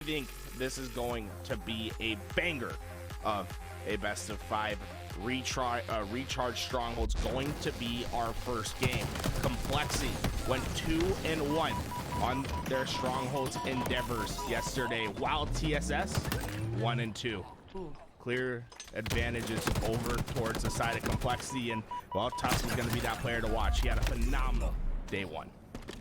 think this is going to be a banger of a best of 5 recharge strongholds. Going to be our first game. Complexity went 2-1 on their strongholds endeavors yesterday, while TSS 1-2. Clear advantages over towards the side of Complexity, and well, Tusk is going to be that player to watch. He had a phenomenal day 1.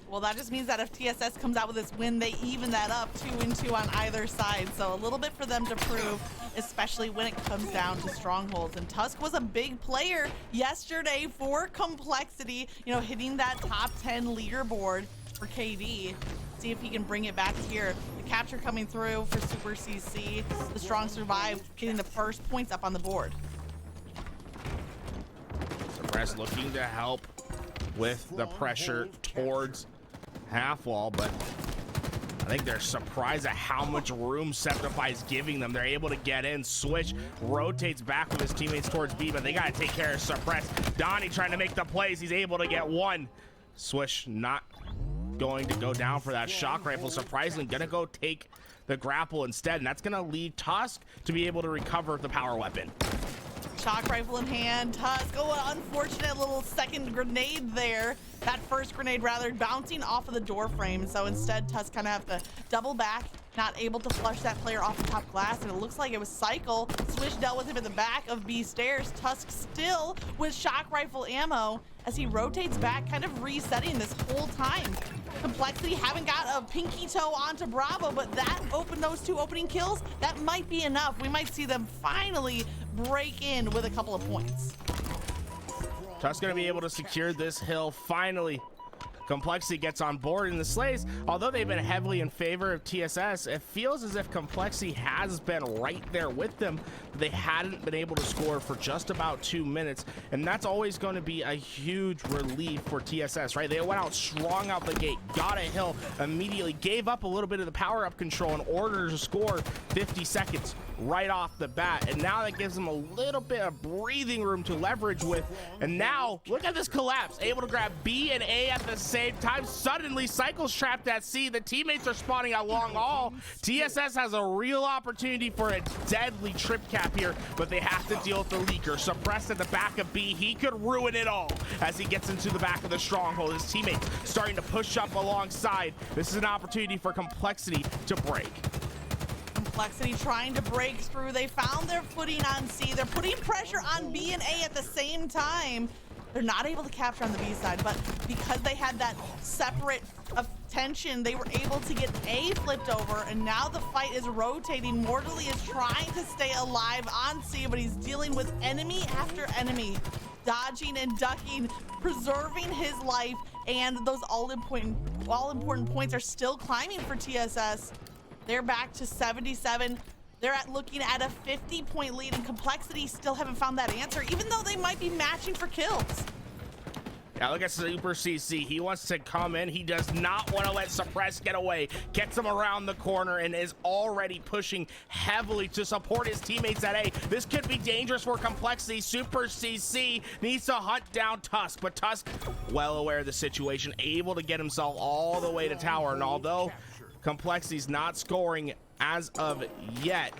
Well, that just means that if TSS comes out with this win, they even that up 2-2 on either side. So a little bit for them to prove, especially when it comes down to strongholds. And Tusk was a big player yesterday for Complexity, you know, hitting that top 10 leaderboard for KD. See if he can bring it back here. The capture coming through for Super CC. The strong survive, getting the first points up on the board. Suppress looking to help with the pressure towards half wall, but I think they're surprised at how much room Septify is giving them. They're able to get in. Switch rotates back with his teammates towards B, but they got to take care of Suppress. Donnie trying to make the plays. He's able to get one. Swish not going to go down for that shock rifle. Surprisingly, gonna go take the grapple instead, and that's gonna lead Tusk to be able to recover the power weapon. Shock rifle in hand. Tusk, oh, an unfortunate little second grenade there. That first grenade rather bouncing off of the door frame. So instead, Tusk kind of have to double back, not able to flush that player off the top glass. And it looks like it was Cycle. Swish dealt with him at the back of B stairs. Tusk still with shock rifle ammo as he rotates back, kind of resetting this whole time. Complexity haven't got a pinky toe onto Bravo, but that opened those 2 opening kills. That might be enough. We might see them finally break in with a couple of points. Tusk's gonna be able to secure this hill finally. Complexity gets on board in the Slays. Although they've been heavily in favor of TSS, it feels as if Complexity has been right there with them. They hadn't been able to score for just about 2 minutes, and that's always going to be a huge relief for TSS, right? They went out strong out the gate, got a hill, immediately gave up a little bit of the power-up control in order to score 50 seconds right off the bat, and now that gives them a little bit of breathing room to leverage with. And now look at this collapse, able to grab B and A at the same time. Suddenly Cycle's trapped at C. The teammates are spawning at long haul. TSS has a real opportunity for a deadly trip cap here, but they have to deal with the leaker. Suppressed at the back of B, he could ruin it all as he gets into the back of the stronghold. His teammates starting to push up alongside. This is an opportunity for Complexity to break. Complexity trying to break through. They found their footing on C. They're putting pressure on B and A at the same time. They're not able to capture on the B side, but because they had that separate attention, they were able to get A flipped over, and now the fight is rotating. Mortally is trying to stay alive on C, but he's dealing with enemy after enemy, dodging and ducking, preserving his life, and those all-important points are still climbing for TSS. They're back to 77. They're looking at a 50-point lead, and Complexity still haven't found that answer, even though they might be matching for kills. Yeah, look at Super CC. He wants to come in. He does not want to let Suppress get away. Gets him around the corner and is already pushing heavily to support his teammates at A. This could be dangerous for Complexity. Super CC needs to hunt down Tusk, but Tusk, well aware of the situation, able to get himself all the way to tower. And although Complexity's not scoring as of yet,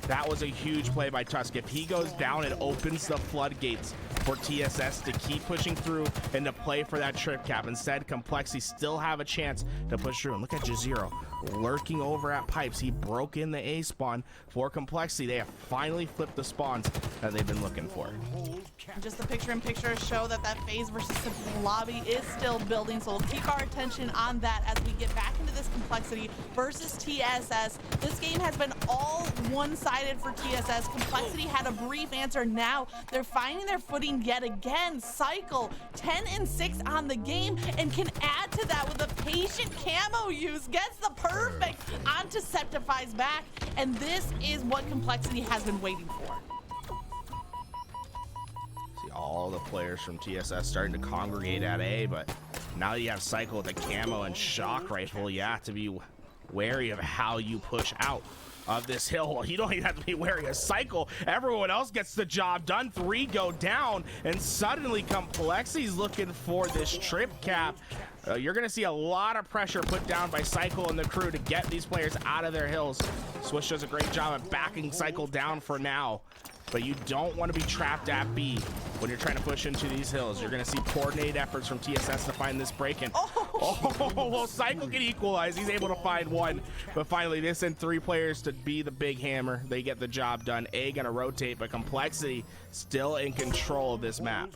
that was a huge play by Tusk. If he goes down, it opens the floodgates for TSS to keep pushing through and to play for that trip cap. Instead, Complexity still have a chance to push through. And look at Jazero lurking over at pipes. He broke in the A spawn for Complexity. They have finally flipped the spawns that they've been looking for. Just the picture-in-picture show that FaZe versus Sentinels lobby is still building, so we'll keep our attention on that as we get back into this Complexity versus TSS. This game has been all one-sided for TSS. Complexity had a brief answer. Now they're finding their footing yet again. Cycle 10-6 on the game, and can add to that with a patient camo use. Gets the perfect onto Septify's back, and this is what Complexity has been waiting for. All the players from TSS starting to congregate at A, but now you have Cycle with a camo and shock rifle. You have to be wary of how you push out of this hill. Well, you don't even have to be wary of Cycle. Everyone else gets the job done. 3 go down, and suddenly Complexity's looking for this trip cap. You're going to see a lot of pressure put down by Cycle and the crew to get these players out of their hills. Swish does a great job at backing Cycle down for now, but you don't want to be trapped at B when you're trying to push into these hills. You're going to see coordinated efforts from TSS to find this break-in. Oh, well, Cycle can equalize. He's able to find one, but finally they send 3 players to be the big hammer. They get the job done. A going to rotate, but Complexity still in control of this map.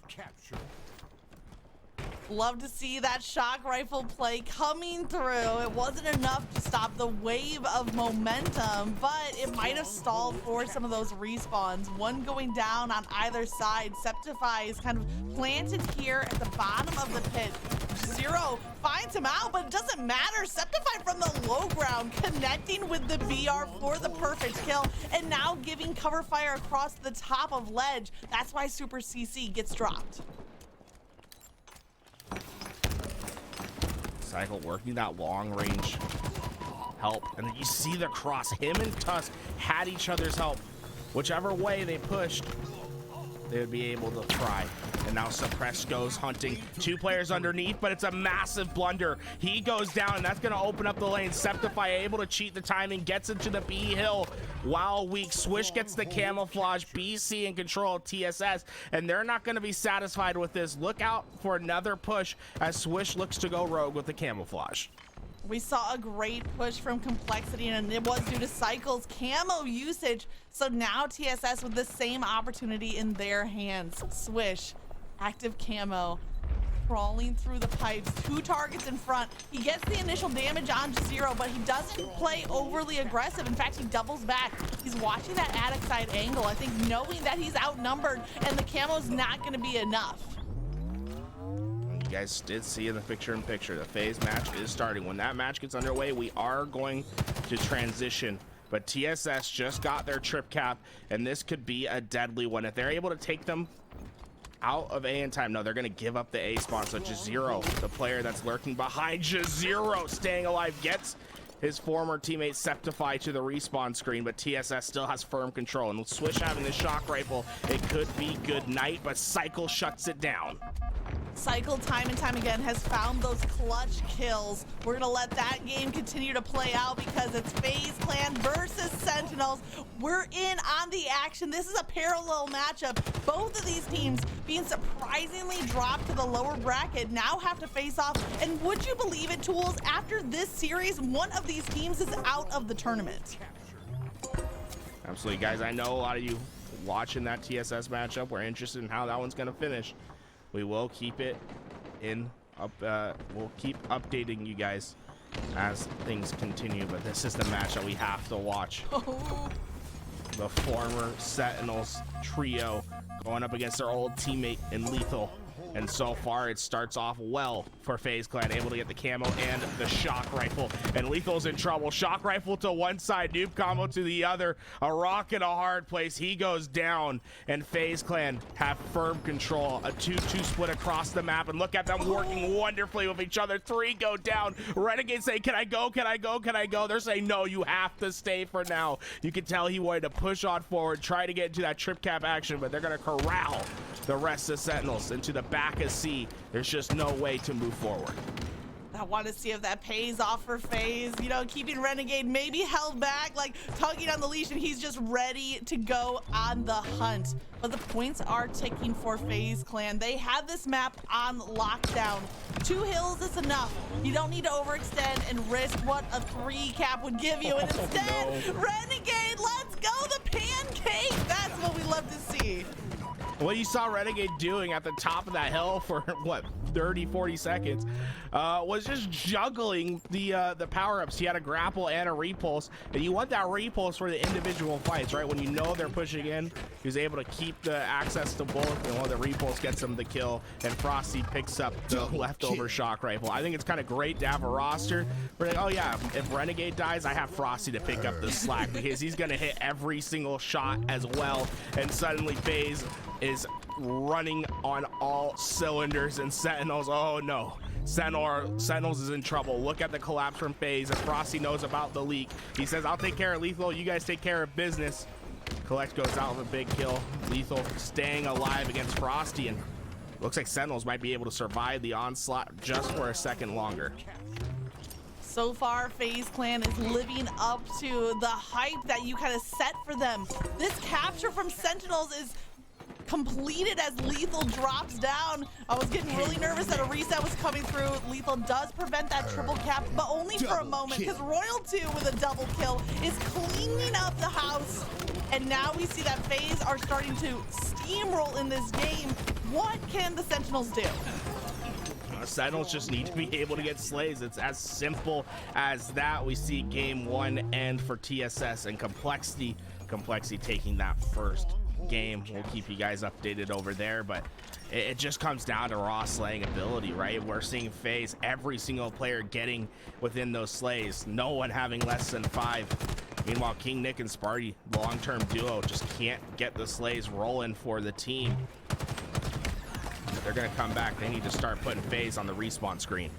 Love to see that shock rifle play coming through. It wasn't enough to stop the wave of momentum, but it might have stalled for some of those respawns. One going down on either side. Septify is kind of planted here at the bottom of the pit. Zero finds him out, but it doesn't matter. Septify from the low ground, connecting with the BR for the perfect kill, and now giving cover fire across the top of ledge. That's why Super CC gets dropped. Cycle working that long range help, and then you see the cross. Him and Tusk had each other's help. Whichever way they pushed, they would be able to try. And now Suppress goes hunting. 2 players underneath, but it's a massive blunder. He goes down, and that's going to open up the lane. Septify able to cheat the timing, gets into the B hill while weak. Swish gets the camouflage. BC in control of TSS, and they're not going to be satisfied with this. Look out for another push as Swish looks to go rogue with the camouflage. We saw a great push from Complexity, and it was due to Cycle's camo usage. So now TSS with the same opportunity in their hands. Swish, active camo, crawling through the pipes. 2 targets in front. He gets the initial damage on Zero, but he doesn't play overly aggressive. In fact, he doubles back. He's watching that attic side angle, I think, knowing that he's outnumbered and the camo's not going to be enough. You guys did see in the picture-in-picture, the FaZe match is starting. When that match gets underway, we are going to transition. But TSS just got their trip cap, and this could be a deadly one. If they're able to take them out of A in time, no, they're going to give up the A spawn. So Jazero, the player that's lurking behind Jazero, staying alive, gets his former teammate Septify to the respawn screen, but TSS still has firm control. And with Swish having the shock rifle, it could be good night, but Cycle shuts it down. Cycle time and time again has found those clutch kills. We're gonna let that game continue to play out because it's FaZe Clan versus Sentinels. We're in on the action. This is a parallel matchup. Both of these teams being surprisingly dropped to the lower bracket now have to face off. And would you believe it, Tools, after this series, one of these teams is out of the tournament. Absolutely, guys. I know a lot of you watching that TSS matchup were interested in how that one's gonna finish. We will keep it we'll keep updating you guys as things continue, but this is the match that we have to watch. The former Sentinels trio going up against their old teammate in Lethal. And so far, it starts off well for FaZe Clan, able to get the camo and the shock rifle. And Lethal's in trouble. Shock rifle to one side, noob combo to the other. A rock in a hard place. He goes down, and FaZe Clan have firm control. A 2-2 split across the map, and look at them working wonderfully with each other. 3 go down. Renegade say, can I go? Can I go? Can I go? They're saying, no, you have to stay for now. You can tell he wanted to push on forward, try to get into that trip cap action, but they're going to corral the rest of Sentinels into the back of C. There's just no way to move forward. I want to see if that pays off for FaZe. You know, keeping Renegade maybe held back, like tugging on the leash, and he's just ready to go on the hunt. But the points are ticking for FaZe Clan. They have this map on lockdown. 2 hills is enough. You don't need to overextend and risk what a 3 cap would give you. And instead, Renegade, let's go the pancake. That's what we love to see. What you saw Renegade doing at the top of that hill for what 30-40 seconds was just juggling the power-ups. He had a grapple and a repulse, and you want that repulse for the individual fights, right? When you know they're pushing in, he's able to keep the access to both, and one of the repulse gets him the kill, and Frosty picks up the leftover shock rifle. I think it's kind of great to have a roster where, like, oh yeah, if Renegade dies, I have Frosty to pick up the slack because he's gonna hit every single shot as well, and suddenly FaZe is running on all cylinders, and Sentinels, oh no, Sentinels is in trouble. Look at the collapse from FaZe, and Frosty knows about the leak. He says, I'll take care of Lethal, you guys take care of business. Collect goes out with a big kill. Lethal staying alive against Frosty, and Looks like Sentinels might be able to survive the onslaught just for a second longer. So far, FaZe Clan is living up to the hype that you kind of set for them. This capture from Sentinels is completed as Lethal drops down. I was getting really nervous that a reset was coming through. Lethal does prevent that triple cap, but only for a moment, because Royal 2 with a double kill is cleaning up the house. And now we see that FaZe are starting to steamroll in this game. What can the Sentinels do? Sentinels just need to be able to get slays. It's as simple as that. We see game one end for TSS and Complexity taking that first game. We'll keep you guys updated over there, but it just comes down to raw slaying ability, right? We're seeing FaZe, every single player getting within those slays, no one having less than 5. Meanwhile, King Nick and Sparty, the long-term duo, just can't get the slays rolling for the team. They're gonna come back. They need to start putting FaZe on the respawn screen.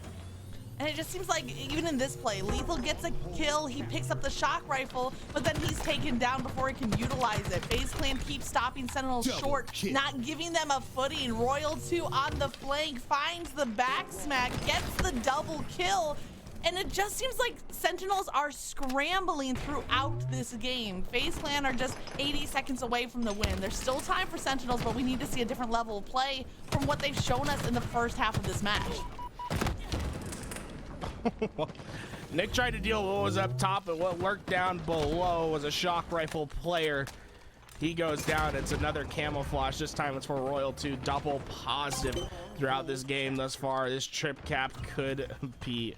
And it just seems like even in this play, Lethal gets a kill, he picks up the shock rifle, but then he's taken down before he can utilize it. FaZe Clan keeps stopping Sentinels short, not giving them a footing. Royal 2 on the flank, finds the back smack, gets the double kill, and it just seems like Sentinels are scrambling throughout this game. FaZe Clan are just 80 seconds away from the win. There's still time for Sentinels, but we need to see a different level of play from what they've shown us in the first half of this match. Nick tried to deal with what was up top, but what lurked down below was a shock rifle player. He goes down. It's another camouflage. This time it's for Royal 2. Double positive throughout this game thus far. This trip cap could be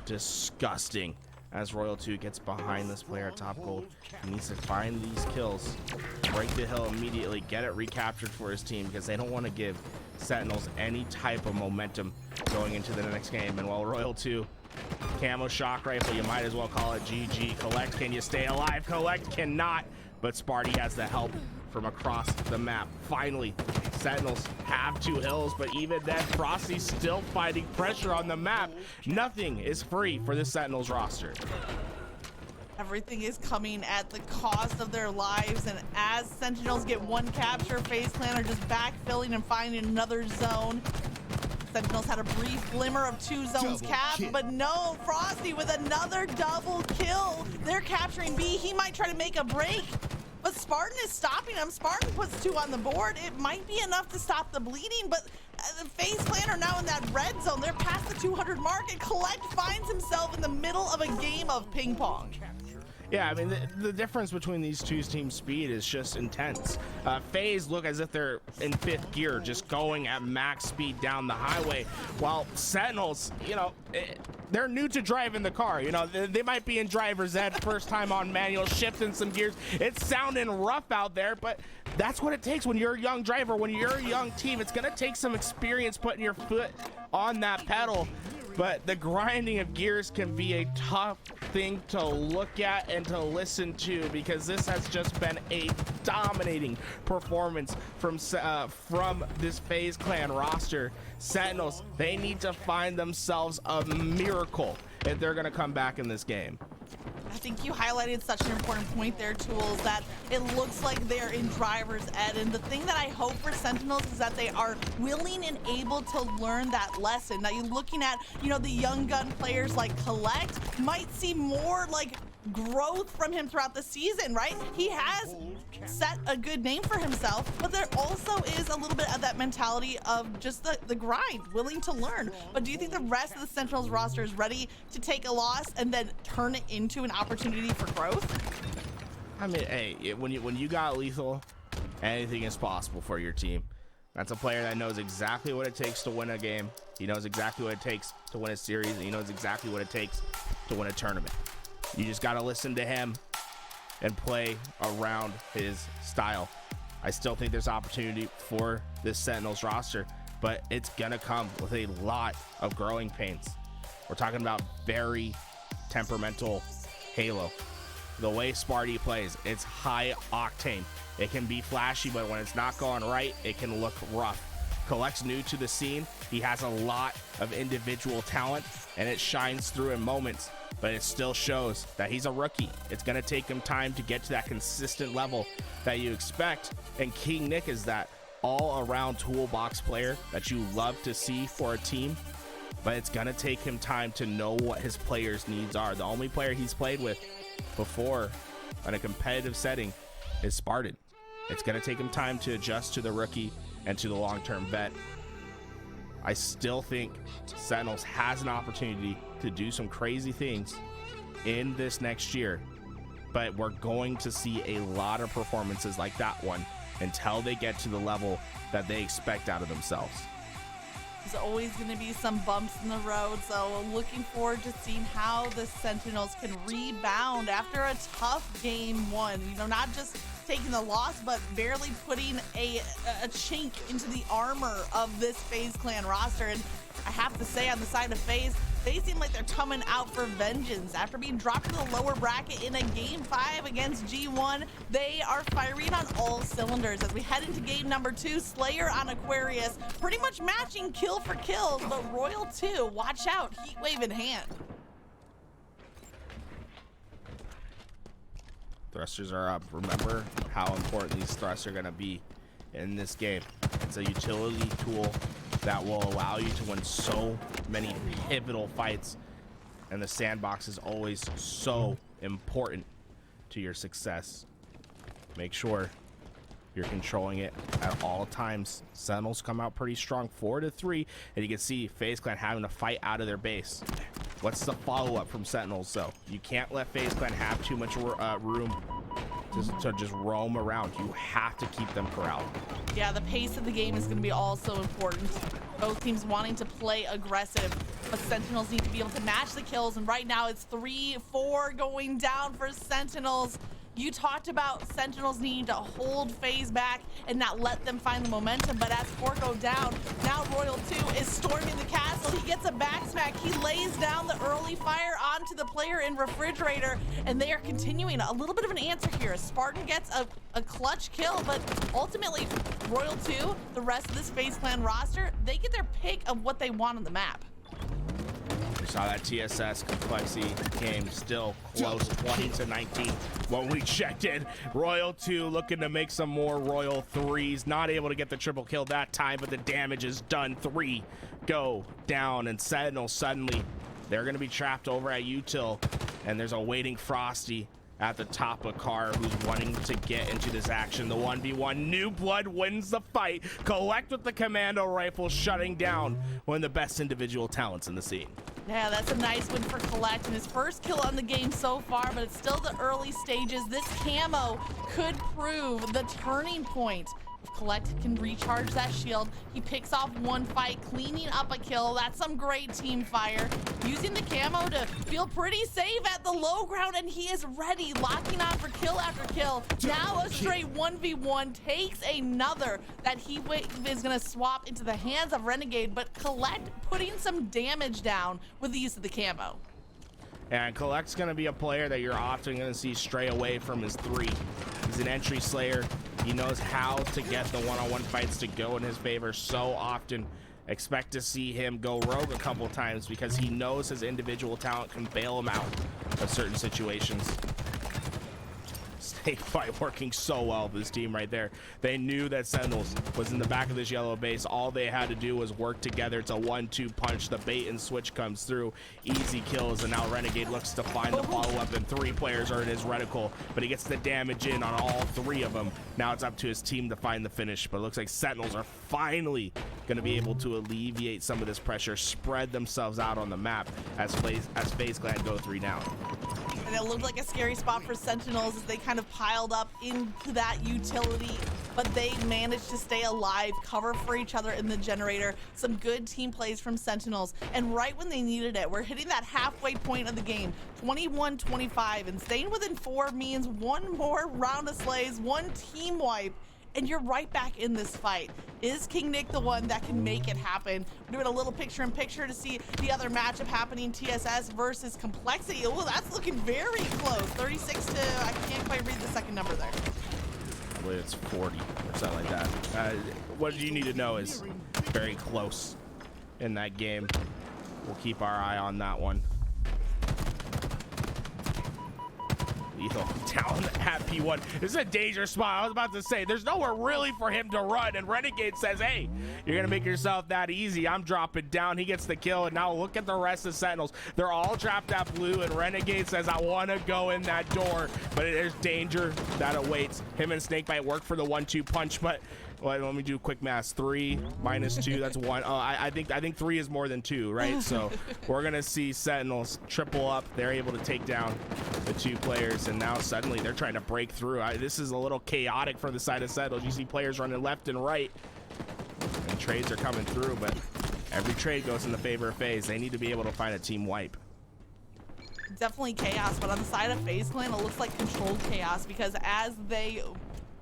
disgusting as Royal 2 gets behind this player at top gold. He needs to find these kills, break the hill immediately, get it recaptured for his team, because they don't want to give Sentinels any type of momentum going into the next game. And while Royal 2 camo shock rifle, you might as well call it GG. Collect, can you stay alive? Collect cannot, but Sparty has the help from across the map. Finally, Sentinels have 2 hills, but even then, Frosty's still fighting pressure on the map. Nothing is free for the Sentinels roster. Everything is coming at the cost of their lives, and as Sentinels get 1 capture, FaZe Clan are just backfilling and finding another zone. Sentinels had a brief glimmer of 2 zones capped, but no, Frosty with another double kill. They're capturing B. He might try to make a break, but Spartan is stopping him. Spartan puts 2 on the board. It might be enough to stop the bleeding, but the FaZe Clan are now in that red zone. They're past the 200 mark, and Collect finds himself in the middle of a game of ping pong. Yeah, I mean, the difference between these two teams' speed is just intense. FaZe look as if they're in 5th gear, just going at max speed down the highway, while Sentinels, you know, they're new to driving the car. You know, they might be in driver's ed, first time on manual, shifting some gears. It's sounding rough out there, but that's what it takes when you're a young driver, when you're a young team. It's gonna take some experience putting your foot on that pedal. But the grinding of gears can be a tough thing to look at and to listen to, because this has just been a dominating performance from this FaZe Clan roster. Sentinels, they need to find themselves a miracle if they're going to come back in this game. I think you highlighted such an important point there, Tools, that it looks like they're in driver's ed. And the thing that I hope for Sentinels is that they are willing and able to learn that lesson. That you're looking at, you know, the young gun players like Collect might see more like growth from him throughout the season, right? He has set a good name for himself, but there also is a little bit of that mentality of just the grind, willing to learn. But do you think the rest of the Sentinels roster is ready to take a loss and then turn it into an opportunity for growth? I mean, hey, when you got Lethal, anything is possible for your team. That's a player that knows exactly what it takes to win a game. He knows exactly what it takes to win a series, and he knows exactly what it takes to win a tournament. You just got to listen to him and play around his style. I still think there's opportunity for this Sentinels roster, but it's gonna come with a lot of growing pains. We're talking about very temperamental Halo. The way Sparty plays, it's high octane. It can be flashy, but when it's not going right, it can look rough. Collect's new to the scene. He has a lot of individual talent, and it shines through in moments, but it still shows that he's a rookie. It's going to take him time to get to that consistent level that you expect, and King Nick is that. all-around toolbox player that you love to see for a team, but it's gonna take him time to know what his players' needs are. The only player he's played with before in a competitive setting is Spartan. It's gonna take him time to adjust to the rookie and to the long-term vet. I still think Sentinels has an opportunity to do some crazy things in this next year, but we're going to see a lot of performances like that one until they get to the level that they expect out of themselves. There's always going to be some bumps in the road, so looking forward to seeing how the Sentinels can rebound after a tough game one. You know, not just taking the loss, but barely putting a chink into the armor of this FaZe clan roster. And I have to say, on the side of FaZe, they seem like they're coming out for vengeance. After being dropped to the lower bracket in a game 5 against G1, they are firing on all cylinders. As we head into game number 2, Slayer on Aquarius, pretty much matching kill for kills, but Royal 2, watch out, Heatwave in hand. Thrusters are up. Remember how important these thrusts are going to be in this game. It's a utility tool that will allow you to win so many pivotal fights, and the sandbox is always so important to your success. Make sure you're controlling it at all times. Sentinels come out pretty strong, 4-3, and you can see FaZe Clan having to fight out of their base. What's the follow-up from Sentinels, though? You can't let FaZe Clan have too much room to just roam around. You have to keep them corralled. Yeah, the pace of the game is going to be also important. Both teams wanting to play aggressive, but Sentinels need to be able to match the kills, and right now it's 3-4 going down for Sentinels. You talked about Sentinels needing to hold FaZe back and not let them find the momentum, but as 4 go down, now Royal 2 is storming the castle. He gets a back smack. He lays down the early fire onto the player in Refrigerator, and they are continuing. A little bit of an answer here. Spartan gets a clutch kill, but ultimately, Royal 2, the rest of this FaZe Clan roster, they get their pick of what they want on the map. We saw that TSS complexity game still close, 20-19 when we checked in. Royal 2 looking to make some more Royal 3s. Not able to get the triple kill that time, but the damage is done. 3 go down, and Sentinels suddenly, they're going to be trapped over at Util, and there's a waiting Frosty at the top of car who's wanting to get into this action. The 1v1, New Blood wins the fight. Collect with the commando rifle, shutting down one of the best individual talents in the scene. Yeah, that's a nice win for Collect, and his first kill on the game so far, but it's still the early stages. This camo could prove the turning point. If Collect can recharge that shield, he picks off one fight, cleaning up a kill. That's some great team fire. Using the camo to feel pretty safe at the low ground, and he is ready, locking on for kill after kill. Now a straight 1v1 takes another that Heatwave is going to swap into the hands of Renegade, but Collect putting some damage down with the use of the camo. And Collect's going to be a player that you're often going to see stray away from his 3. He's an entry slayer. He knows how to get the one-on-one fights to go in his favor so often. Expect to see him go rogue a couple times because he knows his individual talent can bail him out of certain situations. Snake fight working so well for this team right there. They knew that Sentinels was in the back of this yellow base. All they had to do was work together. It's a 1-2 punch. The bait and switch comes through. Easy kills, and now Renegade looks to find the follow-up, and 3 players are in his reticle, but he gets the damage in on all 3 of them. Now it's up to his team to find the finish, but it looks like Sentinels are finally going to be able to alleviate some of this pressure, spread themselves out on the map as FaZe Clan go 3 down. And it looked like a scary spot for Sentinels as they kind of piled up into that utility, but they managed to stay alive, cover for each other in the generator. Some good team plays from Sentinels, and right when they needed it, we're hitting that halfway point of the game, 21-25, and staying within 4 means 1 more round of slays, 1 team wipe, and you're right back in this fight. Is King Nick the one that can make it happen? We're doing a little picture-in-picture to see the other matchup happening, TSS versus Complexity. Oh, that's looking very close. 36 to, I can't quite read the second number there. I believe it's 40 or something like that. What you need to know is very close in that game. We'll keep our eye on that one. Lethal down at P1. This is a dangerous spot. I was about to say, there's nowhere really for him to run, and Renegade says, hey, you're gonna make yourself that easy. I'm dropping down. He gets the kill, and now look at the rest of Sentinels. They're all trapped at blue, and Renegade says, I want to go in that door, but there's danger that awaits. Him and Snakebite work for the 1-2 punch, but well, let me do quick math. 3 minus 2, that's 1. Oh, I think 3 is more than 2, right? So we're gonna see Sentinels triple up. They're able to take down the 2 players, and now suddenly they're trying to break through. This is a little chaotic for the side of Sentinels. You see players running left and right, and trades are coming through, but every trade goes in the favor of FaZe. They need to be able to find a team wipe. Definitely chaos, but on the side of FaZe Clan, it looks like controlled chaos, because as they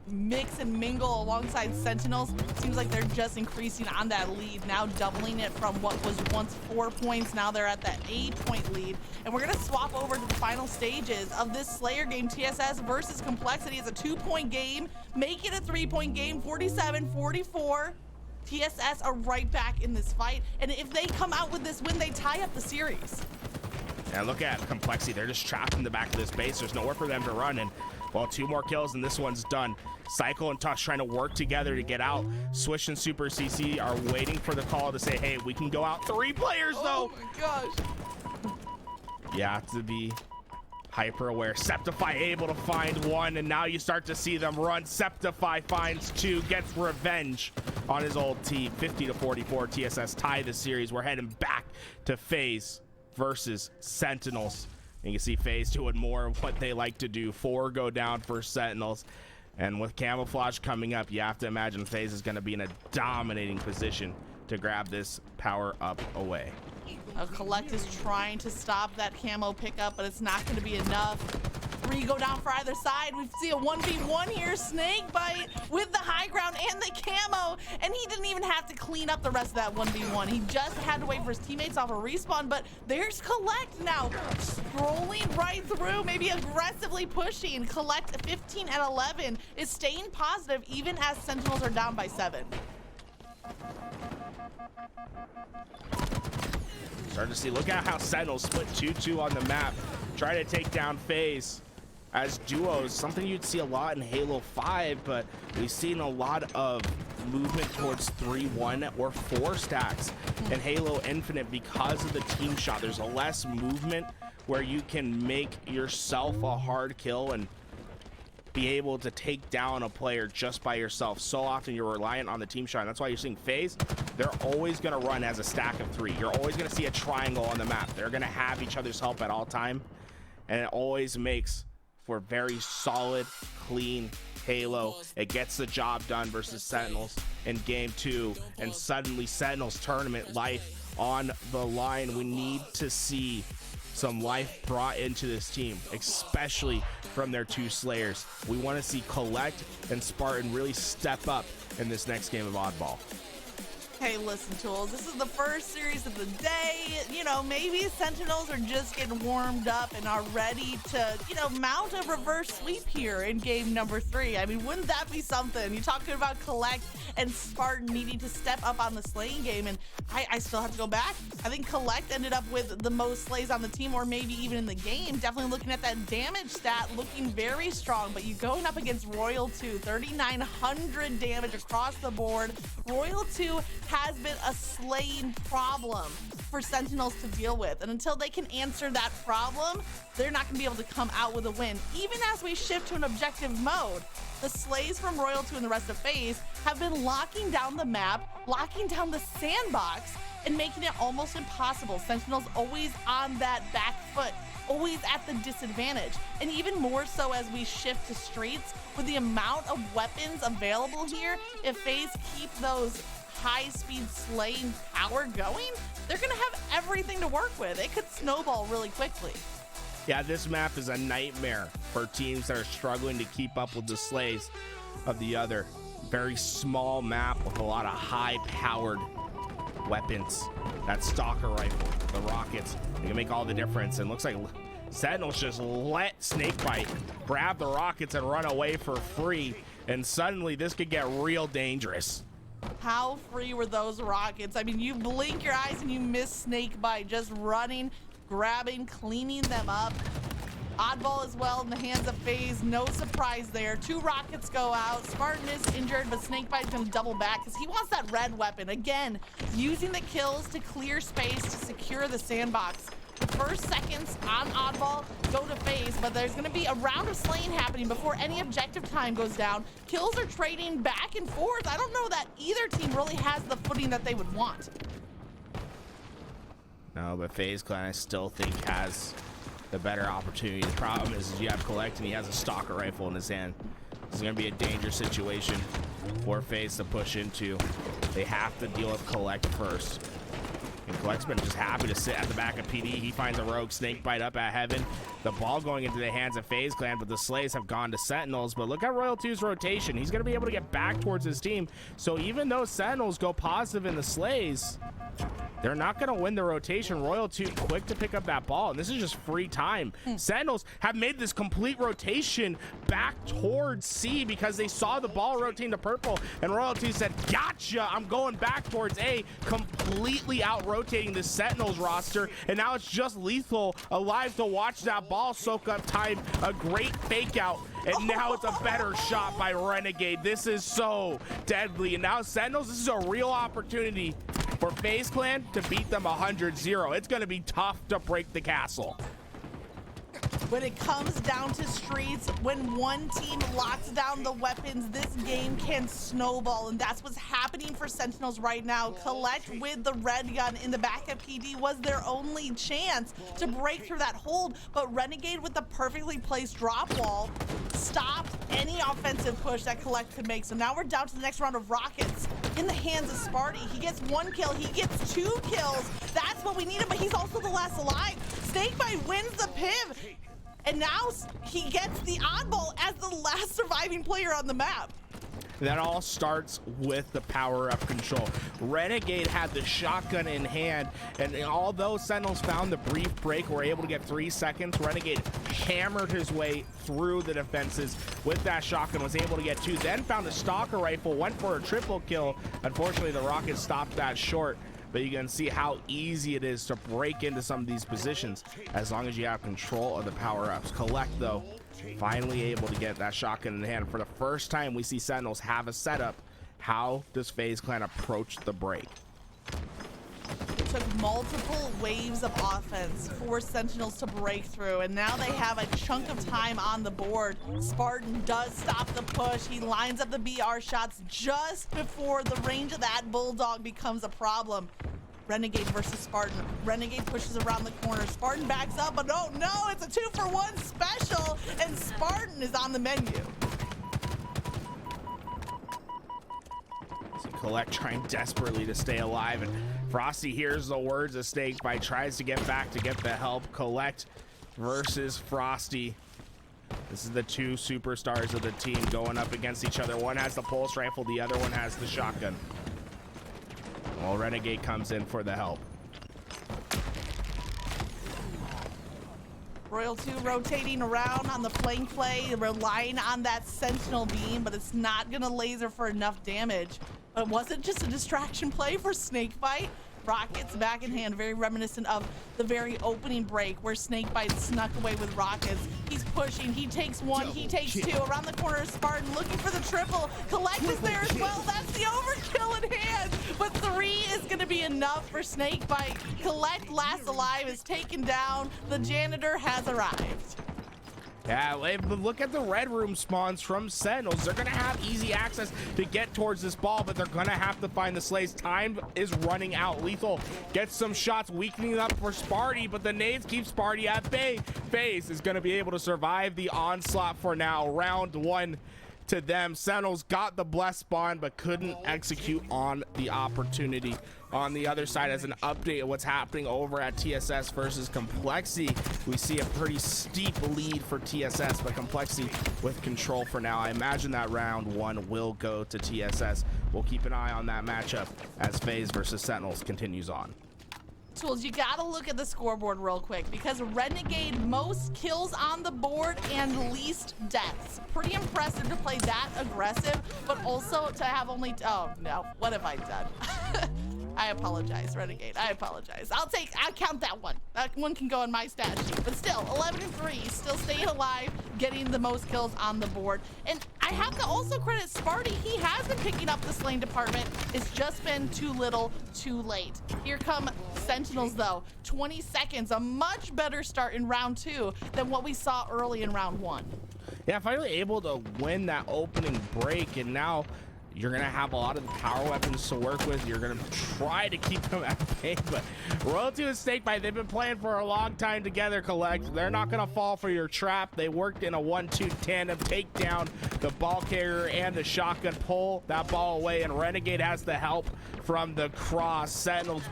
mix and mingle alongside Sentinels, it seems like they're just increasing on that lead, now doubling it from what was once 4 points. Now they're at that 8-point lead, and we're gonna swap over to the final stages of this Slayer game. TSS versus Complexity is a 2-point game. Make it a 3-point game. 47-44. TSS are right back in this fight, and if they come out with this win, they tie up the series. And look at Complexity. They're just trapped in the back of this base. There's nowhere for them to run, and well, 2 more kills and this one's done. Cycle and Tush trying to work together to get out. Swish and Super CC are waiting for the call to say, hey, we can go out. 3 players though. Oh my gosh. You have to be hyper aware. Septify able to find 1, and now you start to see them run. Septify finds 2, gets revenge on his old team. 50-44, TSS tie the series. We're heading back to FaZe versus Sentinels. And you can see FaZe doing more of what they like to do. 4 go down for Sentinels. And with Camouflage coming up, you have to imagine FaZe is going to be in a dominating position to grab this power up away. Collect is trying to stop that camo pickup, but it's not going to be enough. 3 go down for either side. We see a 1v1 here. Snakebite with the high ground and the camo, and he didn't even have to clean up the rest of that 1v1. He just had to wait for his teammates off a respawn, but there's Collect now scrolling right through, maybe aggressively pushing. Collect 15 and 11 is staying positive even as Sentinels are down by 7. Starting to see, look at how Sentinels split 2-2 on the map. Try to take down FaZe as duos, something you'd see a lot in Halo 5, but we've seen a lot of movement towards 3-1 or 4 stacks in Halo Infinite because of the team shot. There's a less movement where you can make yourself a hard kill and be able to take down a player just by yourself. So often you're reliant on the team shot. And that's why you're seeing FaZe, they're always going to run as a stack of 3. You're always going to see a triangle on the map. They're going to have each other's help at all time, and it always makes for very solid, clean Halo. It gets the job done versus Sentinels in game 2, and suddenly Sentinels tournament life on the line. We need to see some life brought into this team, especially from their 2 Slayers. We want to see Collect and Spartan really step up in this next game of Oddball. Hey, listen, Tools, this is the first series of the day. You know, maybe Sentinels are just getting warmed up and are ready to, you know, mount a reverse sweep here in game number 3. I mean, wouldn't that be something? You're talking about Collect and Spartan needing to step up on the slaying game, and I still have to go back. I think Collect ended up with the most slays on the team, or maybe even in the game. Definitely looking at that damage stat, looking very strong, but you going up against Royal 2, 3,900 damage across the board. Royal 2 has been a slaying problem for Sentinels to deal with, and until they can answer that problem, they're not going to be able to come out with a win. Even as we shift to an objective mode, the slays from Royal 2 and the rest of FaZe have been locking down the map, locking down the sandbox, and making it almost impossible. Sentinels always on that back foot, always at the disadvantage, and even more so as we shift to streets. With the amount of weapons available here, if FaZe keep those high-speed slaying power going, they're gonna have everything to work with. It could snowball really quickly. Yeah, this map is a nightmare for teams that are struggling to keep up with the slays of the other. Very small map with a lot of high-powered weapons. That stalker rifle, the rockets, they can make all the difference. And looks like Sentinels just let Snakebite grab the rockets and run away for free. And suddenly this could get real dangerous. How free were those rockets? I mean, you blink your eyes and you miss Snakebite just running, grabbing, cleaning them up. Oddball as well in the hands of FaZe. No surprise there. 2 rockets go out. Spartan is injured, but Snakebite's gonna double back because he wants that red weapon. Again, using the kills to clear space to secure the sandbox. The first seconds on Oddball go to FaZe, but there's gonna be a round of slaying happening before any objective time goes down. Kills are trading back and forth. I don't know that either team really has the footing that they would want. No, but FaZe Clan I still think has the better opportunity. The problem is you have Collect and he has a stalker rifle in his hand. This is going to be a dangerous situation for FaZe to push into. They have to deal with Collect first. And Collect's been just happy to sit at the back of PD. He finds a rogue Snakebite up at Heaven. The ball going into the hands of FaZe Clan, but the Slays have gone to Sentinels. But look at Royal 2's rotation. He's going to be able to get back towards his team. So even though Sentinels go positive in the Slays, they're not going to win the rotation. Royal 2 quick to pick up that ball, and this is just free time. Sentinels have made this complete rotation back towards C because they saw the ball rotating to purple, and Royal 2 said, gotcha, I'm going back towards A, completely out-rotating the Sentinels roster, and now it's just Lethal alive to watch that ball soak up time. A great fake out, and now it's a better shot by Renegade. This is so deadly, and now Sentinels, this is a real opportunity for FaZe Clan to beat them 100-0. It's going to be tough to break the castle. When it comes down to streets, when one team locks down the weapons, this game can snowball, and that's what's happening for Sentinels right now. Collect with the red gun in the back of PD was their only chance to break through that hold, but Renegade with the perfectly placed drop wall stopped any offensive push that Collect could make. So now we're down to the next round of rockets in the hands of Sparty. He gets 1 kill, he gets 2 kills. That's what we needed, but he's also the last alive. Snakebite wins the piv, and now he gets the oddball as the last surviving player on the map. That all starts with the power-up control. Renegade had the shotgun in hand, and although Sentinels found the brief break, were able to get 3 seconds, Renegade hammered his way through the defenses with that shotgun, was able to get 2, then found a stalker rifle, went for a triple kill. Unfortunately, the Rockets stopped that short, but you can see how easy it is to break into some of these positions as long as you have control of the power-ups. Collect, though, finally able to get that shotgun in the hand. For the first time, we see Sentinels have a setup. How does FaZe Clan approach the break? It took multiple waves of offense for Sentinels to break through, and now they have a chunk of time on the board. Spartan does stop the push. He lines up the BR shots just before the range of that Bulldog becomes a problem. Renegade versus Spartan. Renegade pushes around the corner. Spartan backs up, but oh no, it's a 2-for-1 special, and Spartan is on the menu. So Collect trying desperately to stay alive, and Frosty hears the words of Snakebite, tries to get back to get the help. Collect versus Frosty. This is the 2 superstars of the team going up against each other. One has the pulse rifle, the other one has the shotgun. Well, Renegade comes in for the help. Royal 2 rotating around on the flank play, relying on that Sentinel beam, but it's not gonna laser for enough damage. But it wasn't just a distraction play for Snakebite. Rockets back in hand, very reminiscent of the very opening break where Snakebite snuck away with rockets. He's pushing, he takes 1, he takes 2. Around the corner, Spartan looking for the triple. Collect is there as well. That's the overkill in hand, but 3 is gonna be enough for Snakebite. Collect last alive is taken down. The janitor has arrived. Yeah, but look at the red room spawns from Sentinels. They're going to have easy access to get towards this ball, but they're going to have to find the Slays. Time is running out. Lethal gets some shots, weakening up for Sparty, but the nades keep Sparty at bay. FaZe is going to be able to survive the onslaught for now. Round 1 to them. Sentinels got the blessed spawn, but couldn't execute on the opportunity. On the other side, as an update of what's happening over at TSS versus Complexity, we see a pretty steep lead for TSS, but Complexity with control for now. I imagine that round 1 will go to TSS. We'll keep an eye on that matchup as FaZe versus Sentinels continues on. Tools, you gotta look at the scoreboard real quick because Renegade most kills on the board and least deaths. Pretty impressive to play that aggressive, but also to have only, oh no, what have I done? I apologize, Renegade. I apologize. I'll count that one. That one can go on my stat sheet. But still, 11-3, still staying alive, getting the most kills on the board. And I have to also credit Sparty. He has been picking up the lane department. It's just been too little, too late. Here come Sentinels, though. 20 seconds, a much better start in round 2 than what we saw early in round 1. Yeah, finally able to win that opening break, and now you're gonna have a lot of the power weapons to work with. You're gonna try to keep them at bay, but Royalty and Snakebite, they've been playing for a long time together, Collect. They're not gonna fall for your trap. They worked in a 1-2 tandem, take down the ball carrier and the shotgun, pull that ball away, and Renegade has the help from the cross. Sentinels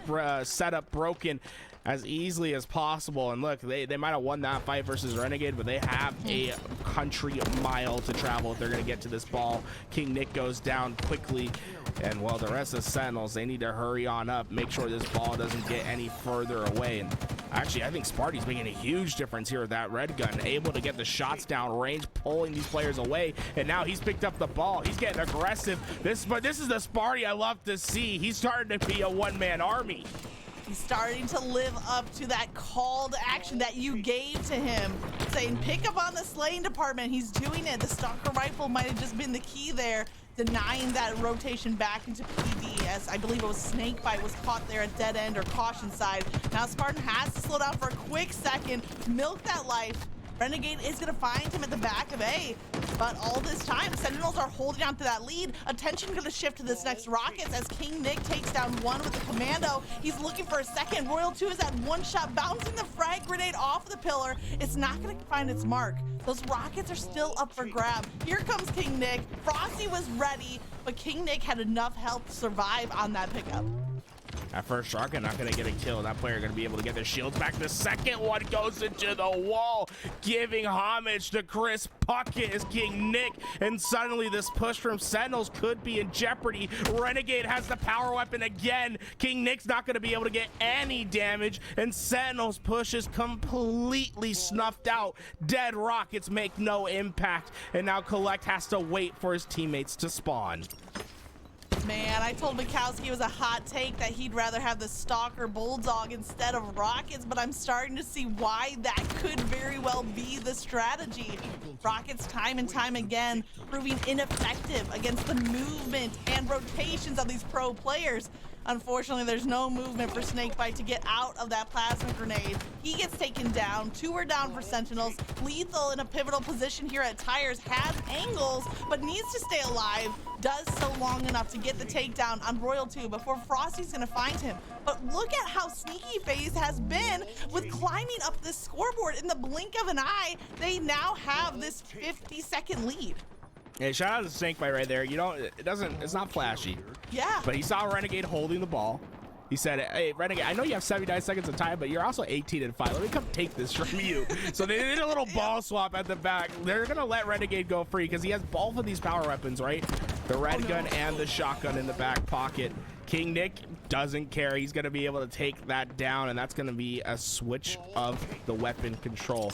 setup broken as easily as possible, and look, they might have won that fight versus Renegade, but they have a country mile to travel if they're going to get to this ball. King Nick goes down quickly, and well, the rest of the Sentinels, they need to hurry on up, make sure this ball doesn't get any further away. And actually, I think Sparty's making a huge difference here with that red gun, able to get the shots down range, pulling these players away, and now he's picked up the ball. He's getting aggressive. This is the Sparty I love to see. He's starting to be a one-man army. He's starting to live up to that call to action that you gave to him, saying pick up on the slaying department. He's doing it. The stalker rifle might have just been the key there, denying that rotation back into PD, as I believe it was Snakebite was caught there at dead end or caution side. Now Spartan has to slow down for a quick second, milk that life. Renegade is going to find him at the back of A, but all this time, Sentinels are holding on to that lead. Attention going to shift to this next Rockets as King Nick takes down one with the commando. He's looking for a second. Royal 2 is at one shot, bouncing the frag grenade off the pillar. It's not going to find its mark. Those Rockets are still up for grab. Here comes King Nick. Frosty was ready, but King Nick had enough help to survive on that pickup. That first shotgun not gonna get a kill. That player gonna be able to get their shields back. The second one goes into the wall, giving homage to Chris Puckett as King Nick, and suddenly this push from Sentinels could be in jeopardy. Renegade has the power weapon again. King Nick's not gonna be able to get any damage, and Sentinels push is completely snuffed out. Dead Rockets make no impact, and now Collect has to wait for his teammates to spawn. Man, I told Mikowski it was a hot take that he'd rather have the Stalker Bulldog instead of Rockets, but I'm starting to see why that could very well be the strategy. Rockets time and time again proving ineffective against the movement and rotations of these pro players. Unfortunately, there's no movement for Snakebite to get out of that plasma grenade. He gets taken down. 2 are down for Sentinels. Lethal in a pivotal position here at Tires, has angles, but needs to stay alive. Does so long enough to get the takedown on Royal 2 before Frosty's gonna find him. But look at how sneaky FaZe has been with climbing up this scoreboard. In the blink of an eye, they now have this 50-second lead. Hey, shout out to Snakebite right there. You know, it's not flashy. Yeah. But he saw Renegade holding the ball. He said, hey, Renegade, I know you have 79 seconds of time, but you're also 18-5. Let me come take this from you. So they did a little ball swap at the back. They're going to let Renegade go free because he has both of these power weapons, right? The red gun and the shotgun in the back pocket. King Nick doesn't care. He's going to be able to take that down, and that's going to be a switch of the weapon control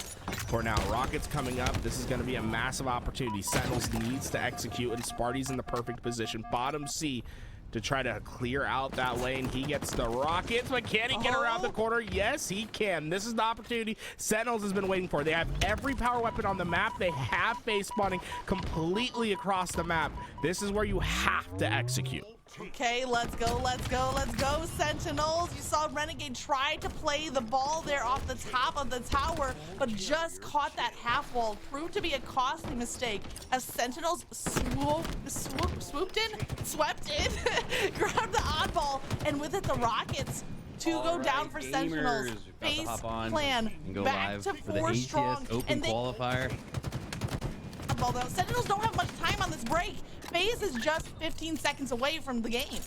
for now. Rockets coming up. This is going to be a massive opportunity. Sentinels needs to execute, and Sparty's in the perfect position. Bottom C to try to clear out that lane. He gets the rockets, but can he get around the corner? Yes, he can. This is the opportunity Sentinels has been waiting for. They have every power weapon on the map. They have FaZe spawning completely across the map. This is where you have to execute. Okay, let's go, let's go, let's go, Sentinels. You saw Renegade try to play the ball there off the top of the tower, but just caught that half wall. Proved to be a costly mistake as Sentinels swept in, grabbed the oddball, and with it the Rockets. 2 go down for Sentinels. FaZe plan back to 4 strong. Open and they qualifier. Although Sentinels don't have much time on this break. FaZe is just 15 seconds away from the game.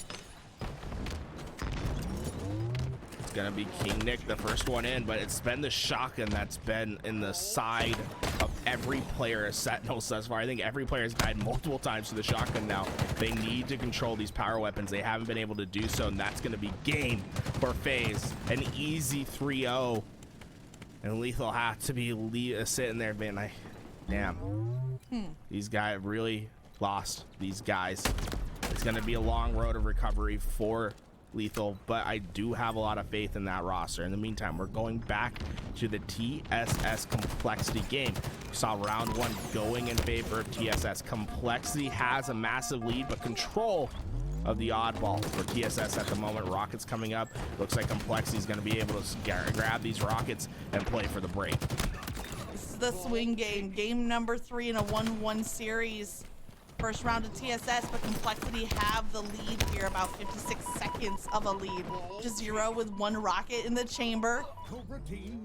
It's gonna be King Nick, the first one in, but it's been the shotgun that's been in the side of every player as Sentinels thus far. I think every player has died multiple times to the shotgun now. They need to control these power weapons. They haven't been able to do so, and that's gonna be game for FaZe. An easy 3-0. And Lethal has to be sitting there being like, damn. These guys really lost these guys. It's going to be a long road of recovery for lethal, but I do have a lot of faith in that roster. In the meantime, we're going back to the TSS Complexity game. We saw round one going in favor of TSS. Complexity has a massive lead, but control of the oddball for TSS at the moment. Rockets coming up. Looks like Complexity is going to be able to grab these rockets and play for the break. This is the swing game. Game number 3 in a 1-1 series. First round of TSS, but Complexity have the lead here, about 56 seconds of a lead. Just 0 with 1 rocket in the chamber.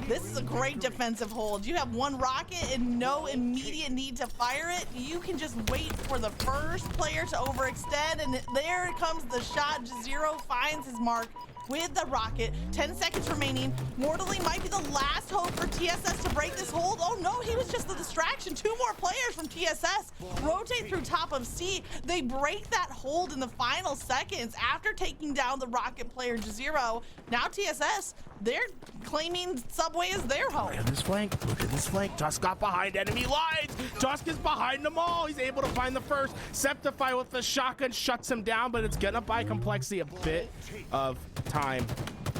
This is a great defensive hold. You have 1 rocket and no immediate need to fire it. You can just wait for the first player to overextend, and there comes the shot. Jazero finds his mark with the rocket. 10 seconds remaining. Mortally might be the last hope for TSS to break this hold. Oh no, he was just the distraction. 2 more players from TSS rotate through top of C. They break that hold in the final seconds after taking down the rocket player Jazero. Now TSS, they're claiming Subway as their home. Look at this flank. Look at this flank. Tusk got behind enemy lines. Tusk is behind them all. He's able to find the first. Septify with the shotgun shuts him down, but it's gonna buy Complexity a bit of time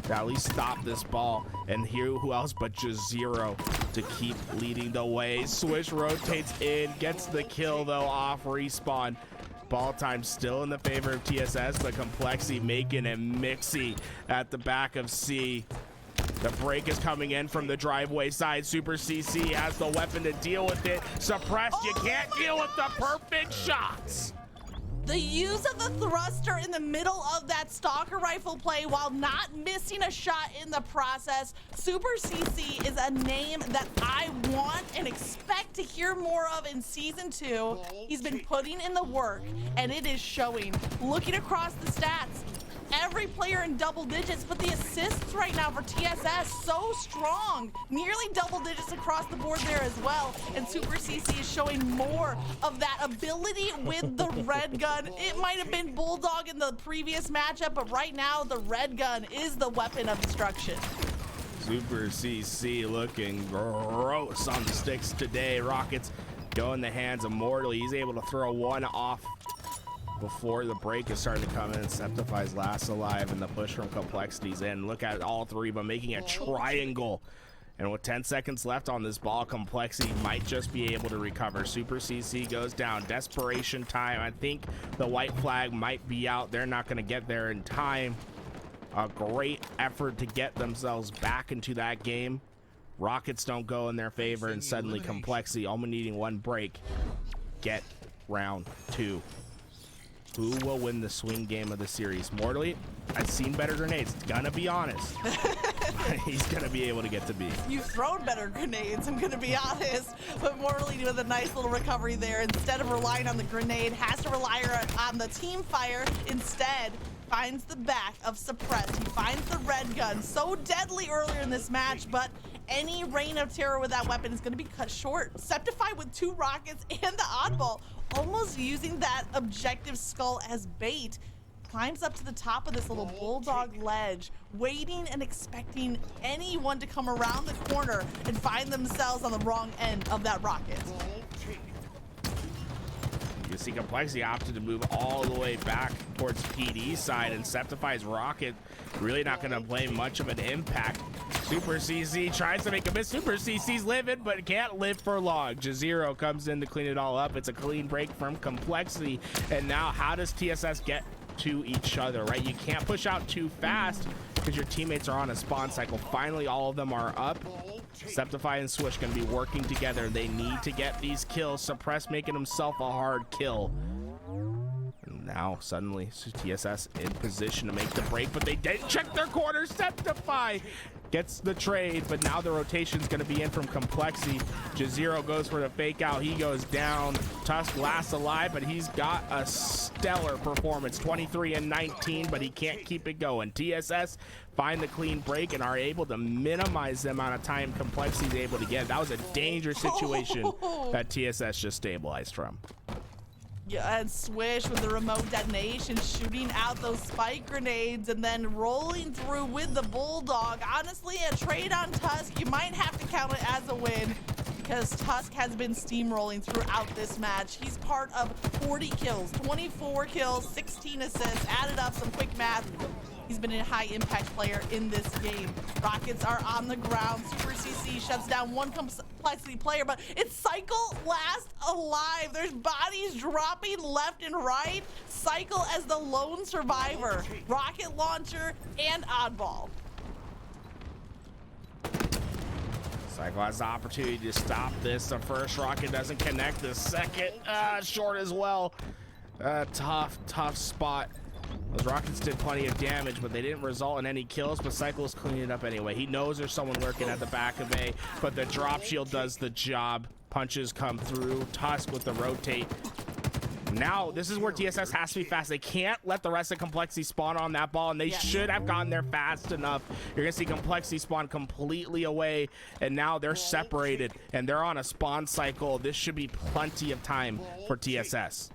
to at least stop this ball. And here, who else but Jazero to keep leading the way. Swish rotates in, gets the kill though off respawn. Ball time still in the favor of TSS, but Complexity making it mixy at the back of C. The break is coming in from the driveway side. Super CC has the weapon to deal with it. Suppressed, you can't deal with the perfect shots. The use of the thruster in the middle of that stalker rifle play while not missing a shot in the process. Super CC is a name that I want and expect to hear more of in season 2. He's been putting in the work and it is showing. Looking across the stats, every player in double digits, but the assists right now for TSS so strong, nearly double digits across the board there as well. And Super CC is showing more of that ability with the red gun. It might have been Bulldog in the previous matchup, but right now the red gun is the weapon of destruction. Super CC looking gross on the sticks today. Rockets go in the hands of Mortally. He's able to throw one off before the break is starting to come in. Septify's last alive, and the push from Complexity's in. Look at all 3 of them making a triangle. And with 10 seconds left on this ball, Complexity might just be able to recover. Super CC goes down. Desperation time. I think the white flag might be out. They're not going to get there in time. A great effort to get themselves back into that game. Rockets don't go in their favor, and suddenly Complexity, only needing 1 break, get round 2. Who will win the swing game of the series? Mortally, I've seen better grenades, gonna be honest. He's gonna be able to get to B. You've thrown better grenades, I'm gonna be honest. But Mortally with a nice little recovery there. Instead of relying on the grenade, has to rely on the team fire. Instead, finds the back of Suppressed. He finds the red gun. So deadly earlier in this match, but any reign of terror with that weapon is going to be cut short. Septify with 2 rockets and the oddball, almost using that objective skull as bait. Climbs up to the top of this little Bulldog ledge, waiting and expecting anyone to come around the corner and find themselves on the wrong end of that rocket. You see Complexity opted to move all the way back towards PD side, and Septify's rocket really not going to play much of an impact. Super CC tries to make a miss. Super CC's living, but can't live for long. Jazero comes in to clean it all up. It's a clean break from Complexity. And now how does TSS get to each other, right? You can't push out too fast because your teammates are on a spawn cycle. Finally, all of them are up. Septify and Swish going to be working together. They need to get these kills. Suppress making himself a hard kill. And now, suddenly, TSS in position to make the break, but they didn't check their corner. Septify gets the trade, but now the rotation's going to be in from Complexity. Jazero goes for the fake out. He goes down. Tusk lasts alive, but he's got a stellar performance. 23 and 19, but he can't keep it going. TSS find the clean break and are able to minimize the amount of time Complexity is able to get. That was a dangerous situation that TSS just stabilized from. Yeah, and Swish with the remote detonation, shooting out those spike grenades and then rolling through with the Bulldog. Honestly, a trade on Tusk, you might have to count it as a win because Tusk has been steamrolling throughout this match. He's part of 40 kills, 24 kills, 16 assists, added up some quick math. He's been a high impact player in this game. Rockets are on the ground. Super CC shuts down one complexity player, but it's Cycle last alive. There's bodies dropping left and right. Cycle as the lone survivor. Rocket launcher and oddball. Cycle has the opportunity to stop this. The first rocket doesn't connect. The second, short as well. Tough spot. Those rockets did plenty of damage, but they didn't result in any kills. But Cycle is cleaning it up anyway. He knows there's someone lurking at the back of A, but the drop shield does the job. Punches come through. Tusk with the rotate. Now, this is where TSS has to be fast. They can't let the rest of Complexity spawn on that ball, and they should have gotten there fast enough. You're going to see Complexity spawn completely away, and now they're separated, and they're on a spawn cycle. This should be plenty of time for TSS.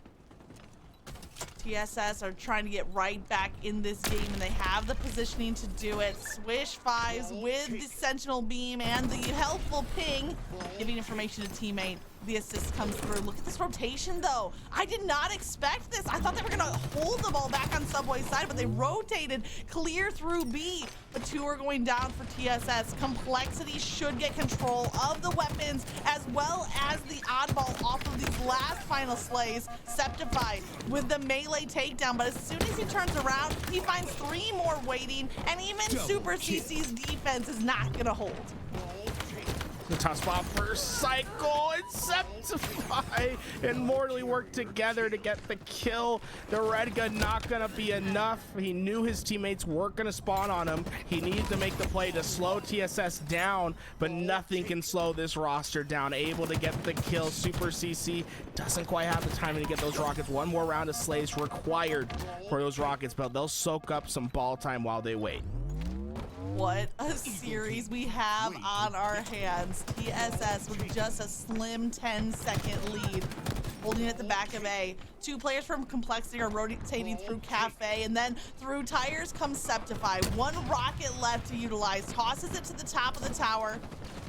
TSS are trying to get right back in this game, and they have the positioning to do it. Swish FaZe with the Sentinel beam and the helpful ping, giving information to teammate. The assist comes through. Look at this rotation, though. I did not expect this. I thought they were going to hold the ball back on Subway's side, but they rotated clear through B. The two are going down for TSS. Complexity should get control of the weapons as well as the oddball off of these last final slays. Septify with the melee takedown, but as soon as he turns around, he finds three more waiting, and even Super CC's defense is not going to hold. The tough spot for Cycle and Septify and Mortally work together to get the kill. The red gun not gonna be enough. He knew his teammates weren't gonna spawn on him. He needed to make the play to slow TSS down, but nothing can slow this roster down. Able to get the kill. Super CC doesn't quite have the timing to get those rockets. One more round of slays required for those rockets, but they'll soak up some ball time while they wait. What a series we have on our hands. TSS with just a slim 10-second lead, holding at the back of A. Two players from Complexity are rotating through Cafe, and then through Tires comes Septify. One rocket left to utilize, tosses it to the top of the tower.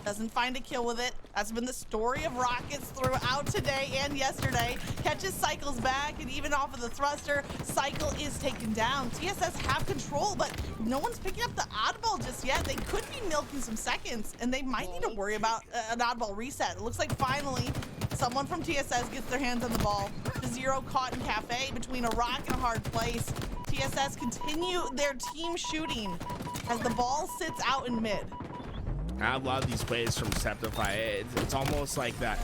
Doesn't find a kill with it. That's been the story of Rockets throughout today and yesterday. Catches Cycle's back, and even off of the thruster, Cycle is taken down. TSS have control, but no one's picking up the oddball just yet. They could be milking some seconds, and they might need to worry about an oddball reset. It looks like finally someone from TSS gets their hands on the ball. The zero caught in Cafe between a rock and a hard place. TSS continue their team shooting as the ball sits out in mid. I love these plays from Septify. It's almost like that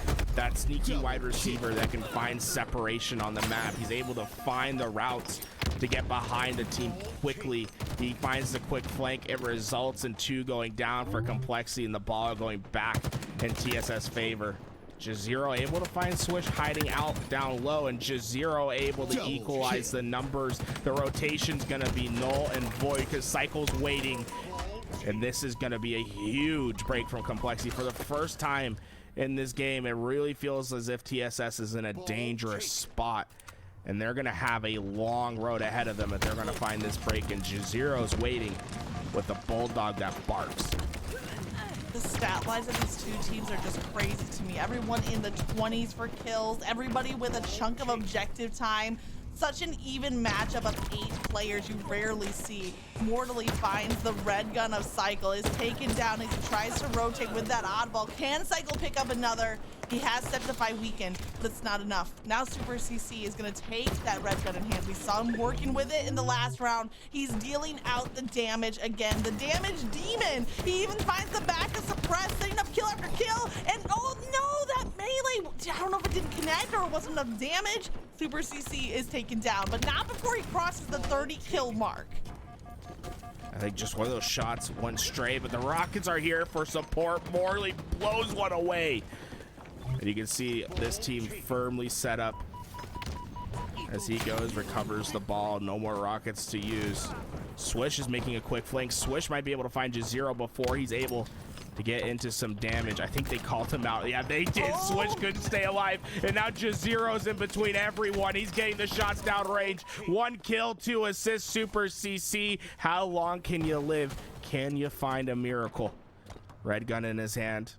sneaky wide receiver that can find separation on the map. He's able to find the routes to get behind the team quickly. He finds the quick flank. It results in two going down for Complexity and the ball going back in TSS favor. Jazero able to find Swish hiding out down low, and Jazero able to equalize the numbers. The rotation's gonna be null and void because Cycle's waiting. And this is going to be a huge break from Complexity. For the first time in this game, it really feels as if TSS is in a dangerous spot. And they're going to have a long road ahead of them if they're going to find this break. And Jazero's waiting with a bulldog that barks. The stat lines of these two teams are just crazy to me. Everyone in the 20s for kills. Everybody with a chunk of objective time. Such an even matchup of 8 players you rarely see. Mortally finds the red gun of Cycle, is taken down as he tries to rotate with that oddball. Can Cycle pick up another? He has Septify weakened, but it's not enough. Now Super CC is gonna take that red gun in hand. We saw him working with it in the last round. He's dealing out the damage again. The damage demon. He even finds the back of Suppress, setting up kill after kill. And oh no, that melee, I don't know if it didn't connect or it wasn't enough damage. Super CC is taken down, but not before he crosses the 30 kill mark. I think just one of those shots went stray, but the Rockets are here for support. Morley blows one away. And you can see this team firmly set up as he goes, recovers the ball. No more Rockets to use. Swish is making a quick flank. Swish might be able to find Jazero before he's able to get into some damage. I think they called him out. Yeah, they did. Oh. Swish couldn't stay alive, and now Jazero's in between everyone. He's getting the shots down range. 1 kill, 2 assists. Super CC. How long can you live? Can you find a miracle? Red gun in his hand.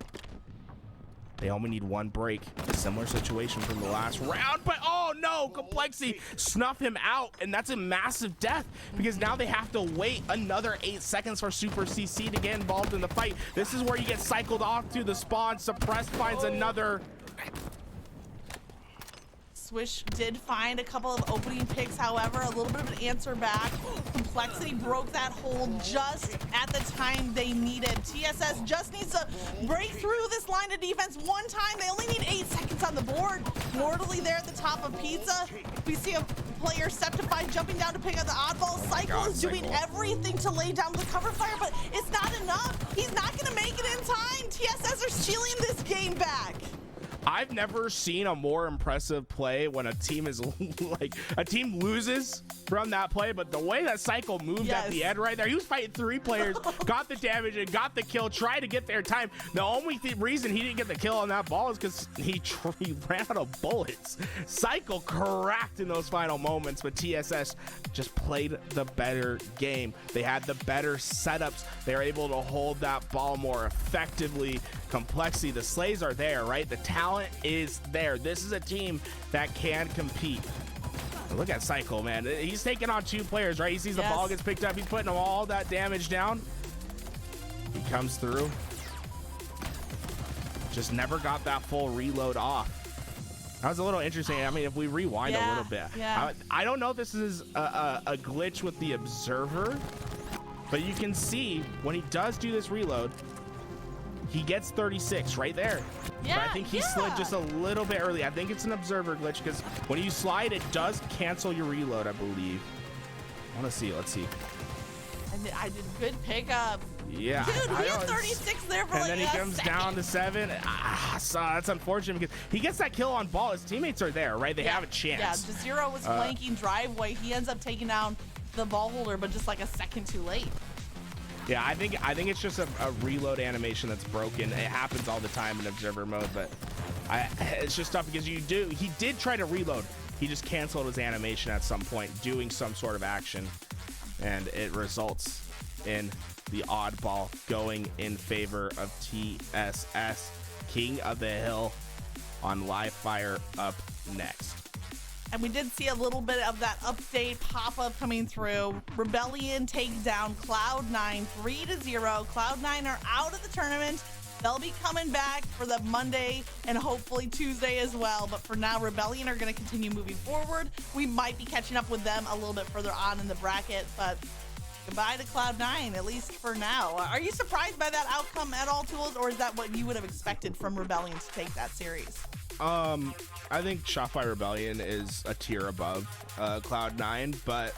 They only need 1 break. A similar situation from the last round, but oh no, Complexity snuff him out, and that's a massive death because now they have to wait another 8 seconds for Super CC to get involved in the fight. This is where you get cycled off to the spawn. Suppressed finds another. Swish did find a couple of opening picks, however, a little bit of an answer back. Complexity broke that hold just at the time they needed. TSS just needs to break through this line of defense one time. They only need 8 seconds on the board. Mortally there at the top of Pizza. We see a player Septified jumping down to pick up the oddball. Cycle is doing everything to lay down the cover fire, but it's not enough. He's not going to make it in time. TSS are stealing this game back. I've never seen a more impressive play when a team is like a team loses from that play, but the way that Cycle moved at the end right there, he was fighting 3 players, got the damage and got the kill, tried to get their time. The only reason he didn't get the kill on that ball is because he ran out of bullets. Cycle cracked in those final moments, but TSS just played the better game. They had the better setups. They were able to hold that ball more effectively. Complexity, the slays are there, right? The talent is there. This is a team that can compete. Look at Cycle, man. He's taking on 2 players, right? He sees the ball gets picked up. He's putting all that damage down. He comes through. Just never got that full reload off. That was a little interesting. I mean, if we rewind a little bit, I don't know if this is a glitch with the observer, but you can see when he does do this reload, he gets 36 right there. Yeah, but I think he slid just a little bit early. I think it's an observer glitch because when you slide, it does cancel your reload, I believe. I want to see. Let's see. I did good pickup. Yeah. Dude, we have 36 there for and then he comes down to 7. So that's unfortunate because he gets that kill on ball. His teammates are there, right? They have a chance. Yeah, Zero was flanking driveway. He ends up taking down the ball holder, but just like a second too late. Yeah, I think it's just a reload animation that's broken. It happens all the time in observer mode, but it's just tough because he did try to reload. He just canceled his animation at some point, doing some sort of action, and it results in the oddball going in favor of TSS. King of the Hill on live fire up next. And we did see a little bit of that update pop-up coming through. Rebellion take down Cloud9 3-0. Cloud9 are out of the tournament. They'll be coming back for the Monday and hopefully Tuesday as well. But for now, Rebellion are going to continue moving forward. We might be catching up with them a little bit further on in the bracket, but goodbye to Cloud9, at least for now. Are you surprised by that outcome at all, Tools, or is that what you would have expected from Rebellion to take that series? I think Shopify Rebellion is a tier above Cloud9, but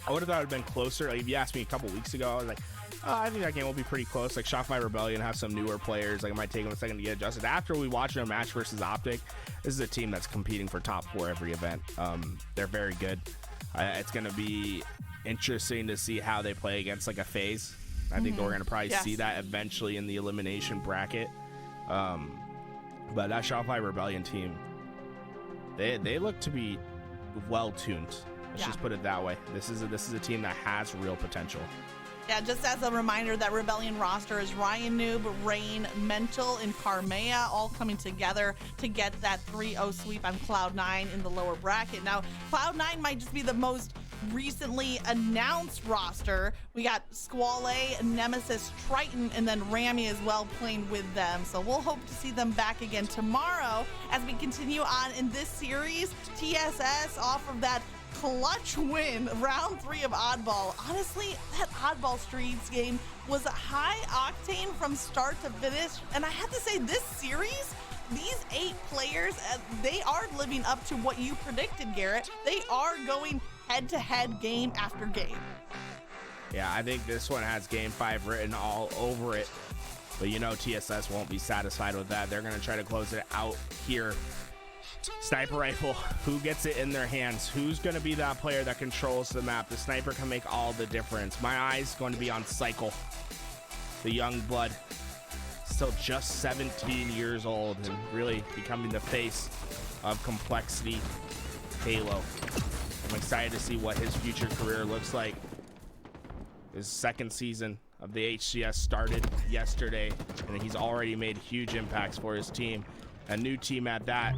I would have thought it would have been closer. Like, if you asked me a couple weeks ago, I was like, I think that game will be pretty close. Like, Shopify Rebellion have some newer players. Like, it might take them a second to get adjusted. After we watch their match versus Optic, this is a team that's competing for top 4 every event. They're very good. It's going to be interesting to see how they play against, like, a FaZe. I think we're going to probably see that eventually in the elimination bracket. But that Shopify Rebellion team, they look to be well-tuned. Let's just put it that way. This is a team that has real potential. Yeah, just as a reminder, that Rebellion roster is Ryan Noob, Rain, Mental, and Carmea all coming together to get that 3-0 sweep on Cloud9 in the lower bracket. Now, Cloud9 might just be the most recently announced roster. We got Squale, Nemesis, Triton, and then Rami as well playing with them. So we'll hope to see them back again tomorrow as we continue on in this series. TSS off of that clutch win, round 3 of Oddball. Honestly, that Oddball Streets game was high octane from start to finish. And I have to say, this series, these 8 players, they are living up to what you predicted, Garrett. They are going head-to-head game after game. Yeah, I think this one has Game 5 written all over it. But you know TSS won't be satisfied with that. They're going to try to close it out here. Sniper rifle, who gets it in their hands? Who's going to be that player that controls the map? The sniper can make all the difference. My eye's going to be on Cycle, the young blood. Still just 17 years old and really becoming the face of Complexity Halo. I'm excited to see what his future career looks like. His second season of the HCS started yesterday, and he's already made huge impacts for his team. A new team at that.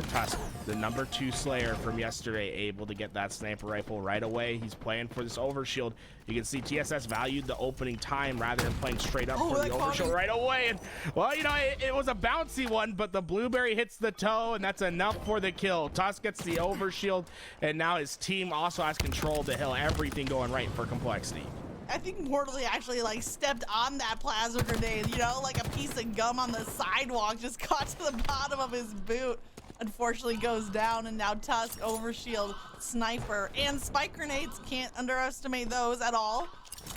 Tusk, the #2 Slayer from yesterday, able to get that sniper rifle right away. He's playing for this overshield. You can see TSS valued the opening time rather than playing straight up for the overshield right away. And, well, you know, it was a bouncy one, but the blueberry hits the toe, and that's enough for the kill. Tusk gets the overshield, and now his team also has control of the hill. Everything going right for Complexity. I think Mortally actually like stepped on that plasma grenade, you know, like a piece of gum on the sidewalk, just caught to the bottom of his boot. Unfortunately goes down, and now Tusk, overshield, sniper, and spike grenades. Can't underestimate those at all.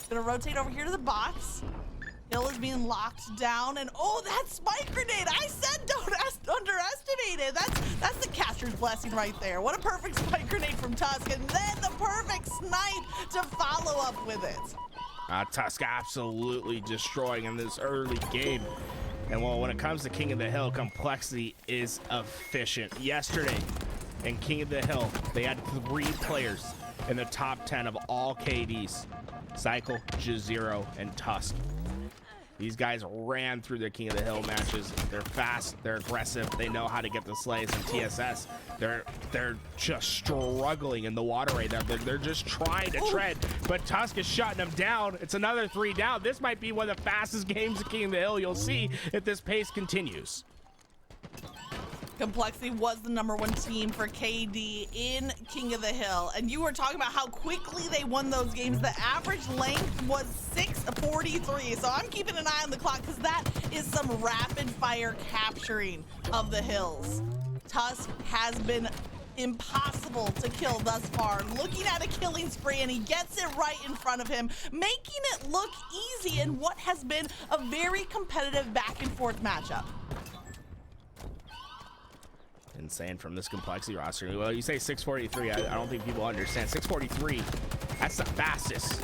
Gonna rotate over here to the box. Hill is being locked down, and oh, that spike grenade! I said don't underestimate it. That's the caster's blessing right there. What a perfect spike grenade from Tusk, and then the perfect snipe to follow up with it. Tusk absolutely destroying in this early game. And well, when it comes to King of the Hill, Complexity is efficient. Yesterday in King of the Hill, they had 3 players in the top 10 of all KDs. Cycle, J0, and Tusk. These guys ran through their King of the Hill matches. They're fast, they're aggressive, they know how to get the slays. And TSS, they're just struggling in the water right now. They're just trying to tread, but Tusk is shutting them down. It's another 3 down. This might be one of the fastest games of King of the Hill you'll see if this pace continues. Complexity was the #1 team for KD in King of the Hill, and you were talking about how quickly they won those games. The average length was 6:43, so I'm keeping an eye on the clock because that is some rapid fire capturing of the hills. Tusk has been impossible to kill thus far. Looking at a killing spree, and he gets it right in front of him, making it look easy in what has been a very competitive back and forth matchup. Insane from this Complexity roster. Well, you say 643, I don't think people understand. 643, that's the fastest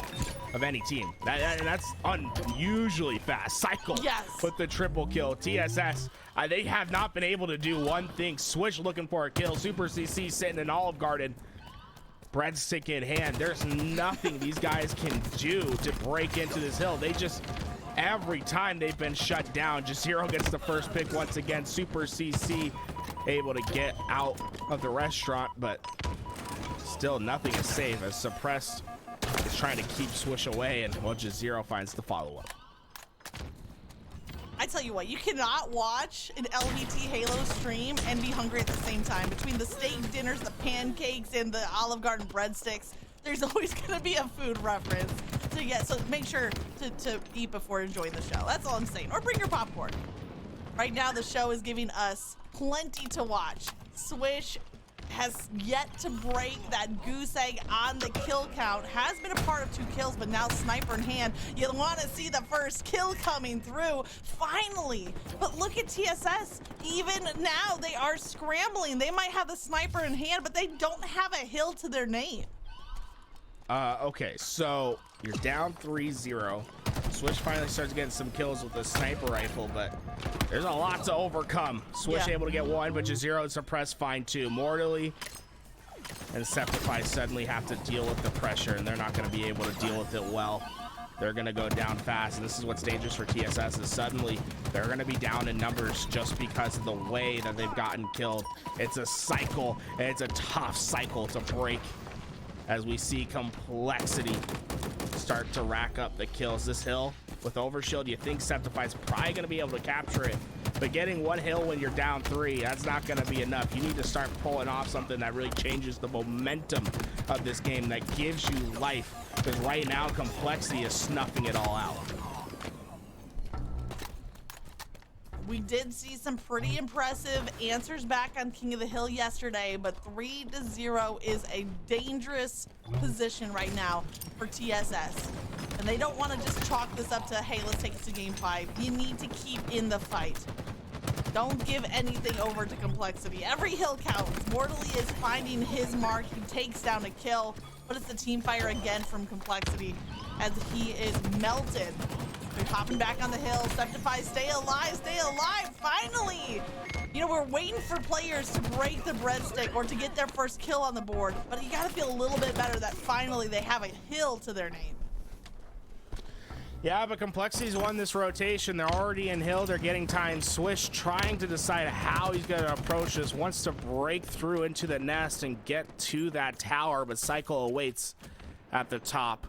of any team. That's unusually fast. Cycle with the triple kill. TSS, they have not been able to do one thing. Swish looking for a kill. Super CC sitting in Olive Garden. Breadstick in hand. There's nothing these guys can do to break into this hill. They just, every time they've been shut down, J0 gets the first pick once again. Super CC able to get out of the restaurant, but still nothing is safe as Suppressed is trying to keep Swish away, and well, J0 finds the follow-up. I tell you what, you cannot watch an LVT Halo stream and be hungry at the same time. Between the steak dinners, the pancakes, and the Olive Garden breadsticks, there's always gonna be a food reference to get, so make sure to eat before enjoying the show. That's all I'm saying. Or bring your popcorn. Right now, the show is giving us plenty to watch. Swish has yet to break that goose egg on the kill count. Has been a part of 2 kills, but now sniper in hand. You want to see the first kill coming through, finally. But look at TSS. Even now, they are scrambling. They might have the sniper in hand, but they don't have a hill to their name. Okay, so you're down 3-0. Swish finally starts getting some kills with the sniper rifle, but there's a lot to overcome. Swish able to get 1, but J0 and Suppressed find 2. Mortally and Septify suddenly have to deal with the pressure, and they're not going to be able to deal with it well. They're going to go down fast, and this is what's dangerous for TSS, is suddenly they're going to be down in numbers just because of the way that they've gotten killed. It's a cycle, and it's a tough cycle to break as we see Complexity start to rack up the kills. This hill with overshield, you think Septify's probably going to be able to capture it, but getting 1 hill when you're down 3, that's not going to be enough. You need to start pulling off something that really changes the momentum of this game, that gives you life, because right now Complexity is snuffing it all out. We did see some pretty impressive answers back on King of the Hill yesterday, but 3-0 is a dangerous position right now for TSS. And they don't want to just chalk this up to, hey, let's take it to game 5. You need to keep in the fight. Don't give anything over to Complexity. Every hill counts. Mortally is finding his mark. He takes down a kill, but it's the team fire again from Complexity as he is melted. They're hopping back on the hill. Septify, stay alive, finally! You know, we're waiting for players to break the breadstick or to get their first kill on the board, but you gotta feel a little bit better that finally they have a hill to their name. Yeah, but Complexity's won this rotation. They're already in hill. They're getting time. Swish trying to decide how he's going to approach this. Wants to break through into the nest and get to that tower, but Cycle awaits at the top.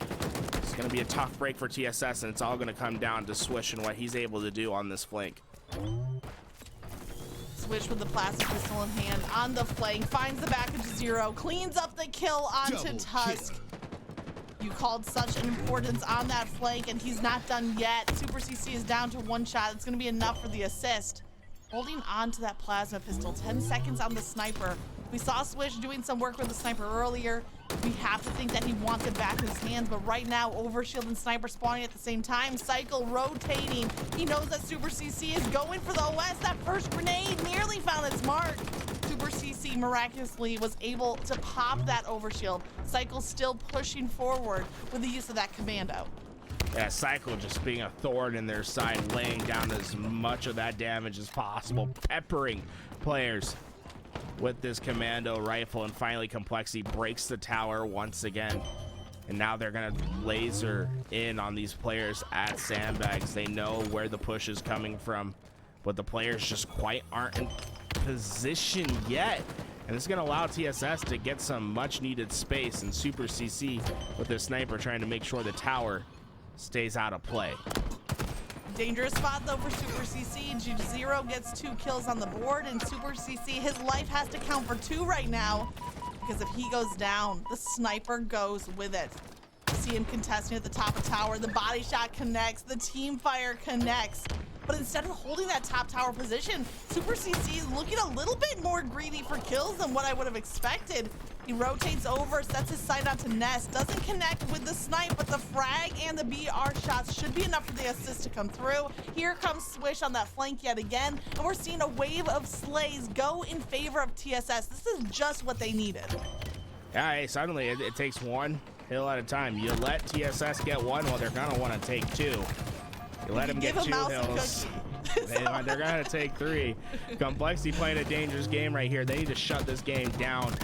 It's going to be a tough break for TSS, and it's all going to come down to Swish and what he's able to do on this flank. Swish with the plastic pistol in hand on the flank, finds the back of Zero, cleans up the kill onto Tusk. You called such an importance on that flank, and he's not done yet. Super CC is down to 1 shot. It's going to be enough for the assist. Holding on to that plasma pistol, 10 seconds on the sniper. We saw Swish doing some work with the sniper earlier. We have to think that he wants it back in his hands, but right now, Overshield and Sniper spawning at the same time. Cycle rotating. He knows that Super CC is going for the OS. That first grenade nearly found its mark. Super CC miraculously was able to pop that Overshield. Cycle still pushing forward with the use of that commando. Yeah, Cycle just being a thorn in their side, laying down as much of that damage as possible, peppering players with this commando rifle, and finally Complexity breaks the tower once again. And now they're gonna laser in on these players at sandbags. They know where the push is coming from, but the players just quite aren't in position yet. And it's gonna allow TSS to get some much needed space, and Super CC with their sniper trying to make sure the tower stays out of play. Dangerous spot though for Super CC. Zero gets 2 kills on the board, and Super CC, his life has to count for 2 right now, because if he goes down, the sniper goes with it. See him contesting at the top of tower. The body shot connects, the team fire connects. But instead of holding that top tower position, Super CC is looking a little bit more greedy for kills than what I would have expected. He rotates over, sets his sight onto Nest, doesn't connect with the snipe, but the frag and the BR shots should be enough for the assist to come through. Here comes Swish on that flank yet again, and we're seeing a wave of slays go in favor of TSS. This is just what they needed. Yeah, hey, suddenly it takes 1 hill at a time. You let TSS get 1, well, they're gonna want to take 2. You let them get 2 hills. They're gonna take 3. Complexity playing a dangerous game right here. They need to shut this game down.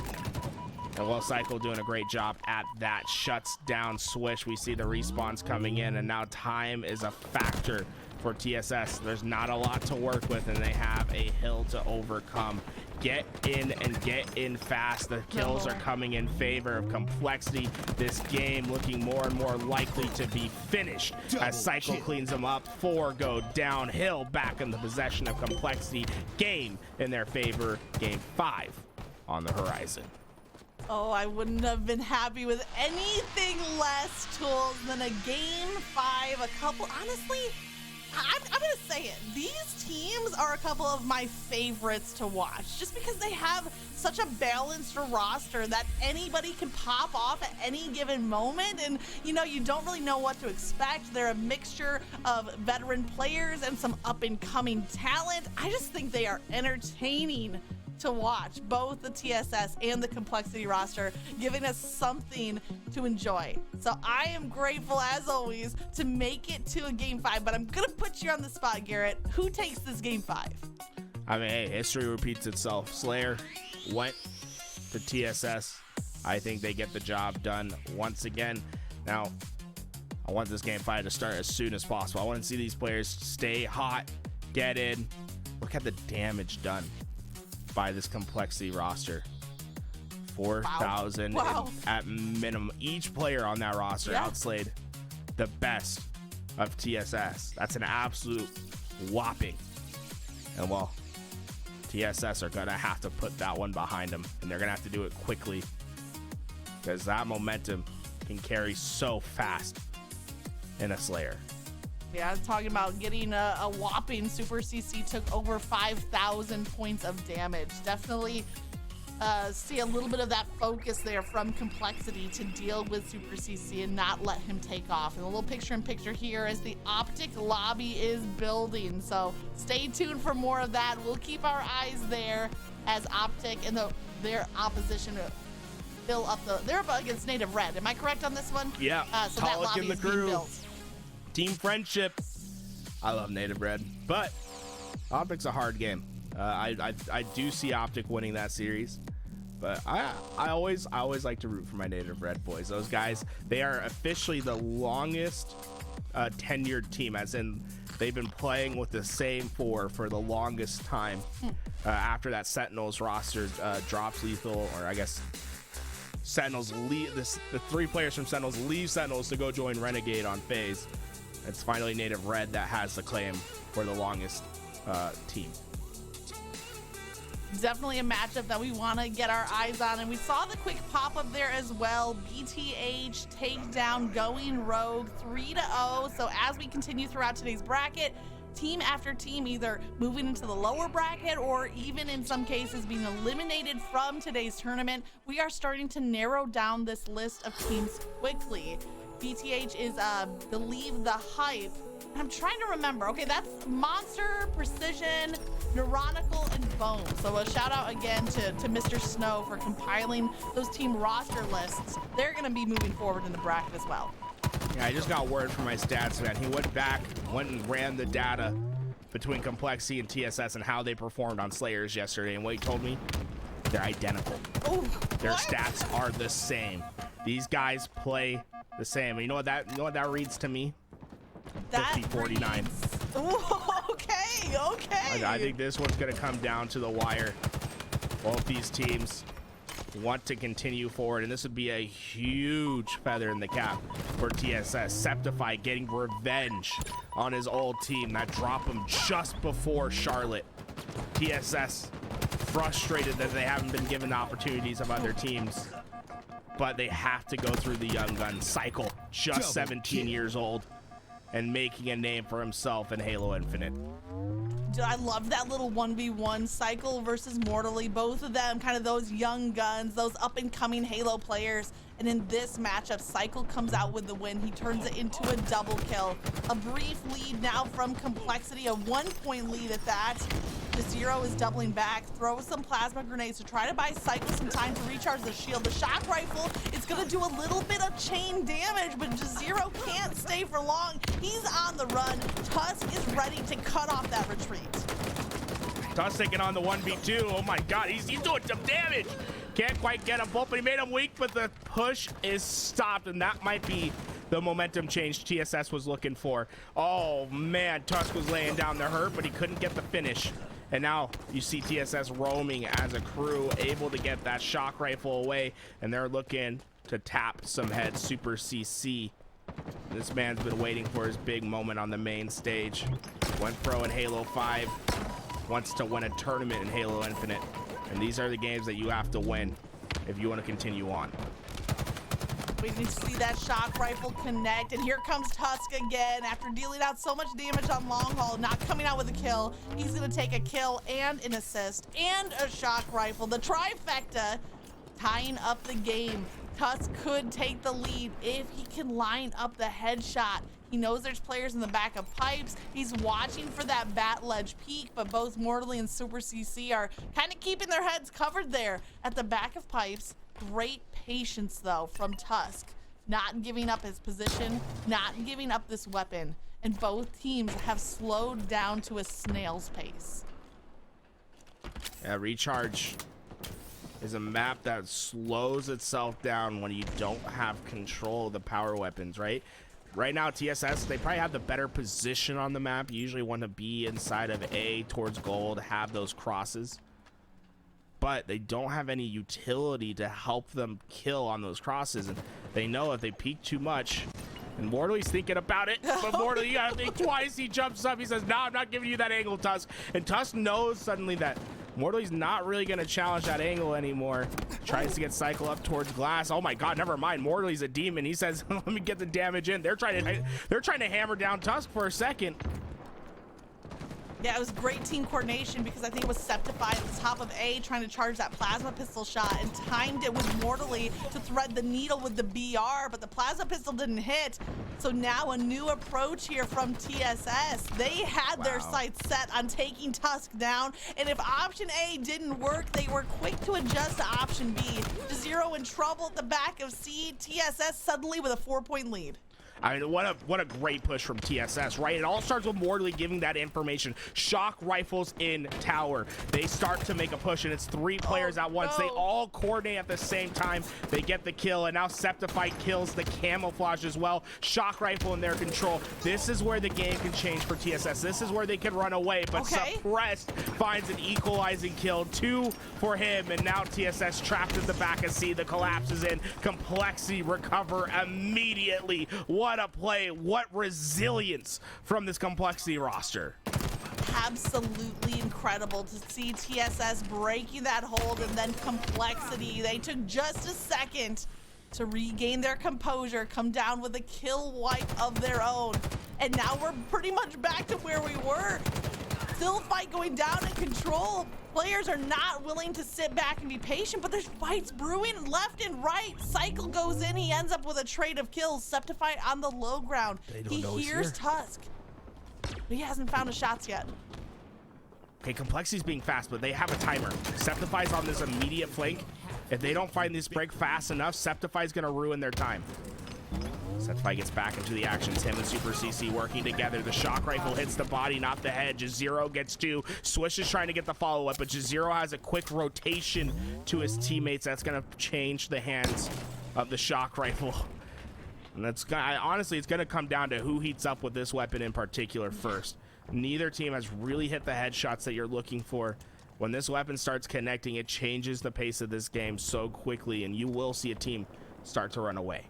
And while Cycle doing a great job at that, shuts down Swish. We see the respawns coming in, and now time is a factor for TSS. There's not a lot to work with, and they have a hill to overcome. Get in and get in fast. The kills are coming in favor of Complexity. This game looking more and more likely to be finished as Cycle cleans them up. 4 go downhill, back in the possession of Complexity. Game in their favor. Game 5 on the horizon. Oh, I wouldn't have been happy with anything less, Tools, than a game 5. Honestly, I'm gonna say it. These teams are a couple of my favorites to watch, just because they have such a balanced roster that anybody can pop off at any given moment, and you know, you don't really know what to expect. They're a mixture of veteran players and some up-and-coming talent. I just think they are entertaining to watch, both the TSS and the Complexity roster, giving us something to enjoy. So I am grateful, as always, to make it to a game 5, but I'm gonna put you on the spot, Garrett. Who takes this game 5? I mean, hey, history repeats itself. Slayer went to TSS. I think they get the job done once again. Now, I want this game 5 to start as soon as possible. I want to see these players stay hot, get in. Look at the damage done by this Complexity roster. 4,000 at minimum. Each player on that roster outslayed the best of TSS. That's an absolute whopping. And well, TSS are gonna have to put that one behind them, and they're gonna have to do it quickly, because that momentum can carry so fast in a Slayer. Yeah, talking about getting a whopping. Super CC took over 5,000 points of damage. Definitely see a little bit of that focus there from Complexity to deal with Super CC and not let him take off. And a little picture-in-picture here as the Optic lobby is building. So stay tuned for more of that. We'll keep our eyes there as Optic and their opposition fill up they're up against Native Red. Am I correct on this one? Yeah, so that lobby is being built. Team friendship. I love Native Red, but Optic's a hard game. I do see Optic winning that series, but I always like to root for my Native Red boys. Those guys, they are officially the longest tenured team, as in they've been playing with the same four for the longest time. After that Sentinels roster drops Lethal, or I guess Sentinels leave the 3 players from Sentinels leave Sentinels to go join Renegade on FaZe. It's finally Native Red that has the claim for the longest team. Definitely a matchup that we want to get our eyes on, and we saw the quick pop-up there as well. BTH takedown going rogue 3-0. So as we continue throughout today's bracket, team after team either moving into the lower bracket or even in some cases being eliminated from today's tournament, we are starting to narrow down this list of teams quickly. BTH is Believe the Hype. I'm trying to remember. Okay, that's Monster, Precision, Neuronical, and Bone. So a shout out again to Mr. Snow for compiling those team roster lists. They're going to be moving forward in the bracket as well. Yeah, I just got word from my stats man. He went and ran the data between Complexity and TSS and how they performed on Slayers yesterday. And what he told me, they're identical. Oh, their stats are the same. These guys play the same. And you know what that reads to me? 50-49. Okay. I think this one's going to come down to the wire. Both these teams want to continue forward, and this would be a huge feather in the cap for TSS. Septify getting revenge on his old team that dropped him just before Charlotte. TSS frustrated that they haven't been given opportunities of other teams, but they have to go through the young gun cycle. Just 17 years old and making a name for himself in Halo Infinite. Dude, I love that little 1v1 Cycle versus Mortally. Both of them kind of those young guns, those up and coming Halo players. And in this matchup, Cycle comes out with the win. He turns it into a double kill. A brief lead now from Complexity, a 1-point lead at that. Zero is doubling back, throws some plasma grenades to try to buy Cycle some time to recharge the shield. The shock rifle is going to do a little bit of chain damage, but Zero can't stay for long. He's on the run. Tusk is ready to cut off that retreat. Tusk taking on the 1v2. Oh my god, he's doing some damage. Can't quite get him both, but he made him weak, but the push is stopped, and that might be the momentum change TSS was looking for. Oh man, Tusk was laying down the hurt, but he couldn't get the finish. And now you see TSS roaming as a crew, able to get that shock rifle away, and they're looking to tap some heads. Super CC. This man's been waiting for his big moment on the main stage. Went pro in Halo 5, wants to win a tournament in Halo Infinite. And these are the games that you have to win if you want to continue on. We need to see that shock rifle connect, and here comes Tusk again. After dealing out so much damage on long haul, not coming out with a kill, he's gonna take a kill and an assist and a shock rifle. The trifecta tying up the game. Tusk could take the lead if he can line up the headshot. He knows there's players in the back of pipes. He's watching for that bat ledge peak, but both Mortally and Super CC are kind of keeping their heads covered there at the back of pipes. Great patience though from Tusk, not giving up his position, not giving up this weapon, and both teams have slowed down to a snail's pace. Yeah, Recharge is a map that slows itself down when you don't have control of the power weapons, right? Right now, TSS, they probably have the better position on the map. You usually want to be inside of A towards gold, have those crosses. But they don't have any utility to help them kill on those crosses. And they know if they peek too much, and Mortally's thinking about it, but Mortally, you gotta think twice. He jumps up, he says, no, I'm not giving you that angle, Tusk. And Tusk knows suddenly that Mortally's not really gonna challenge that angle anymore. Tries to get Cycle up towards glass. Oh my god, never mind. Mortally's a demon. He says, let me get the damage in. They're trying to hammer down Tusk for a second. Yeah, it was great team coordination because I think it was Septify at the top of A trying to charge that plasma pistol shot and timed it with Mortally to thread the needle with the BR, but the plasma pistol didn't hit. So now a new approach here from TSS. They had their sights set on taking Tusk down, and if option A didn't work, they were quick to adjust to option B. Zero in trouble at the back of C. TSS suddenly with a 4-point lead. I mean, what a great push from TSS, right? It all starts with Morley giving that information. Shock rifles in tower. They start to make a push, and it's 3 players at once. No. They all coordinate at the same time. They get the kill, and now Septify kills the camouflage as well. Shock rifle in their control. This is where the game can change for TSS. This is where they can run away, but Suppressed finds an equalizing kill. 2 for him, and now TSS trapped at the back of C. The collapse is in. Complexity recover immediately. What a play. What resilience from this Complexity roster. Absolutely incredible to see TSS breaking that hold, and then Complexity. They took just a second to regain their composure, come down with a kill wipe of their own. And now we're pretty much back to where we were. Still fight going down in control. Players are not willing to sit back and be patient, but there's fights brewing left and right. Cycle goes in, he ends up with a trade of kills. Septify on the low ground. He hears Tusk, but he hasn't found his shots yet. Okay, Complexity's being fast, but they have a timer. Septify's on this immediate flank. If they don't find this break fast enough, Septify's gonna ruin their time. Septify gets back into the actions. Him and Super CC working together. The shock rifle hits the body, not the head. Jazero gets 2. Swish is trying to get the follow-up, but Jazero has a quick rotation to his teammates. That's going to change the hands of the shock rifle. And that's honestly, it's going to come down to who heats up with this weapon in particular first. Neither team has really hit the headshots that you're looking for. When this weapon starts connecting, it changes the pace of this game so quickly, and you will see a team start to run away.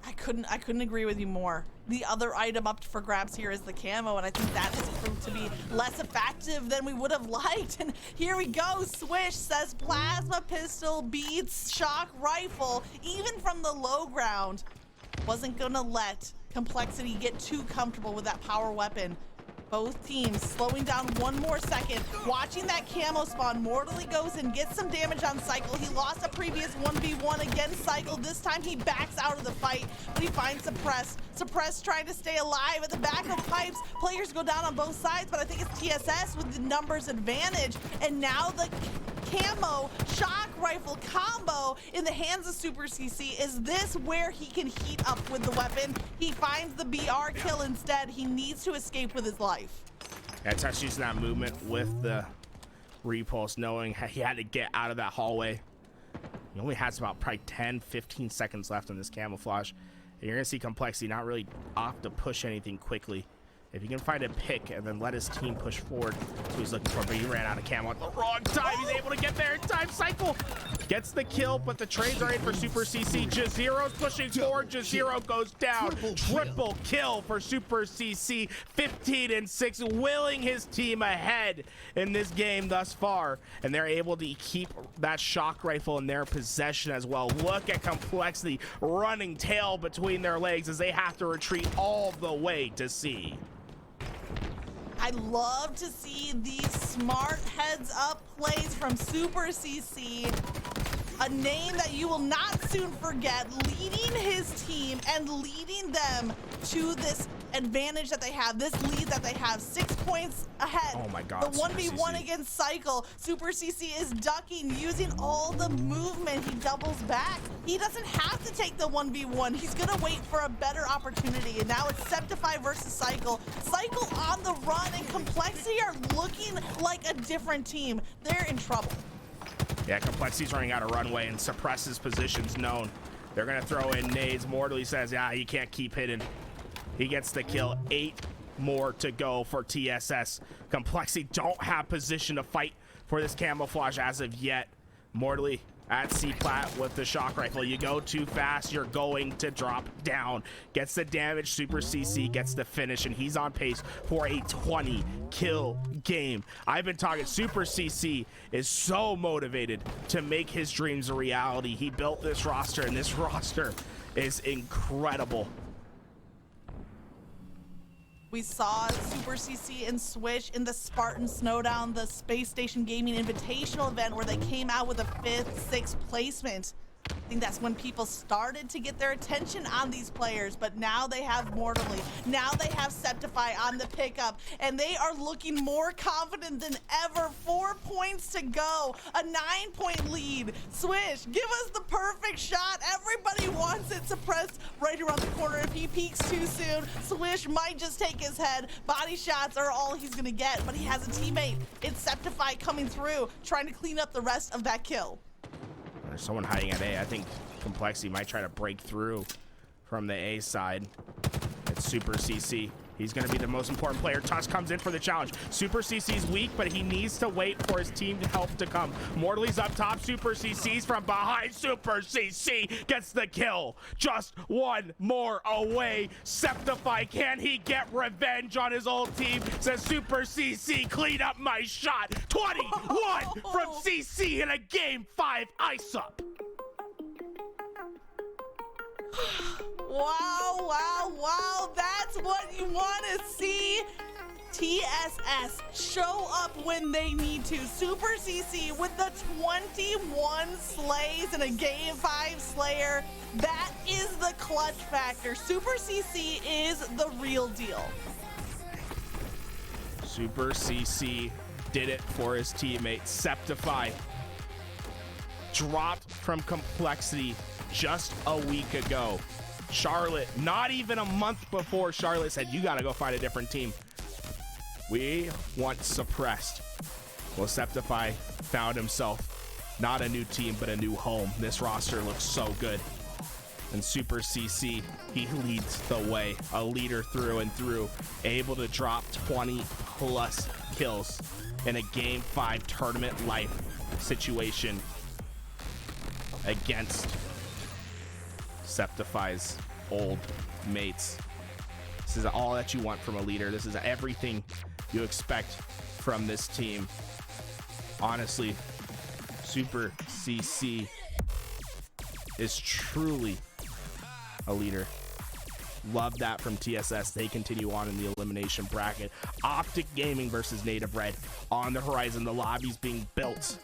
I couldn't agree with you more. The other item up for grabs here is the camo, and I think that has proved to be less effective than we would have liked. And here we go. Swish says plasma pistol beats shock rifle, even from the low ground. Wasn't gonna let Complexity get too comfortable with that power weapon. Both teams slowing down 1 more second, watching that camo spawn. Mortally goes and gets some damage on Cycle. He lost a previous 1v1 against Cycle. This time he backs out of the fight, but he finds Suppressed. Suppressed trying to stay alive at the back of pipes. Players go down on both sides, but I think it's TSS with the numbers advantage. And now the camo shock rifle combo in the hands of Super CC. Is this where he can heat up with the weapon? He finds the BR kill instead. He needs to escape with his life. Yeah, Tusk using that movement with the repulse, knowing he had to get out of that hallway. He only has about probably 10-15 seconds left on this camouflage. And you're gonna see Complexity not really opt to push anything quickly. If he can find a pick and then let his team push forward, so he's looking for, but he ran out of camo at the wrong time. He's able to get there in time. Cycle gets the kill, but the trades are in for Super CC. Jazero's pushing forward. Jazero goes down. Triple kill for Super CC. 15-6, willing his team ahead in this game thus far. And they're able to keep that shock rifle in their possession as well. Look at Complexity running tail between their legs as they have to retreat all the way to C. I love to see these smart heads up plays from Super CC, a name that you will not soon forget, leading his team and leading them to this advantage that they have, this lead that they have, 6 points ahead. Oh my God, the 1v1 against Cycle. Super CC is ducking, using all the movement. He doubles back. He doesn't have to take the 1v1. He's gonna wait for a better opportunity. And now it's Septify versus Cycle. Cycle on the run, and Complexity are looking like a different team. They're in trouble. Yeah, Complexity's running out of runway, and Suppresses positions known. They're gonna throw in nades. Mortally says, yeah, you can't keep hitting. He gets the kill. 8 more to go for TSS. Complexity don't have position to fight for this camouflage as of yet. Mortally at C-Plat with the shock rifle. You go too fast, you're going to drop down. Gets the damage. Super CC gets the finish, and he's on pace for a 20 kill game. I've been talking, Super CC is so motivated to make his dreams a reality. He built this roster, and this roster is incredible. We saw Super CC and Swish in the Spartan Snowdown, the Space Station Gaming Invitational event, where they came out with a 5th, 6th placement. I think that's when people started to get their attention on these players, but now they have Mortally. Now they have Septify on the pickup, and they are looking more confident than ever. 4 points to go, a 9-point lead. Swish, give us the perfect shot. Everybody wants it to press right around the corner. If he peeks too soon, Swish might just take his head. Body shots are all he's gonna get, but he has a teammate. It's Septify coming through, trying to clean up the rest of that kill. There's someone hiding at A. I think Complexity might try to break through from the A side. It's Super CC. He's going to be the most important player. Tusk comes in for the challenge. Super CC's weak, but he needs to wait for his team to help to come. Mortally's up top. Super CC's from behind. Super CC gets the kill. Just one more away. Septify, can he get revenge on his old team? Says Super CC, clean up my shot. 21 from CC in a game 5 ice up. Wow, wow, wow. That's what you want to see. TSS show up when they need to. Super CC with the 21 slays in a game 5 slayer. That is the clutch factor. Super CC is the real deal. Super CC did it for his teammate. Septify dropped from Complexity just a week ago. Charlotte, not even a month before, Charlotte said, you got to go find a different team. We want suppressed. Well, Septify found himself not a new team, but a new home. This roster looks so good. And Super CC, he leads the way, a leader through and through, able to drop 20 plus kills in a game 5 tournament life situation against Septify's old mates. This is all that you want from a leader. This is everything you expect from this team. Honestly, Super CC is truly a leader. Love that from TSS. They continue on in the elimination bracket. Optic Gaming versus Native Red on the horizon. The lobby's being built.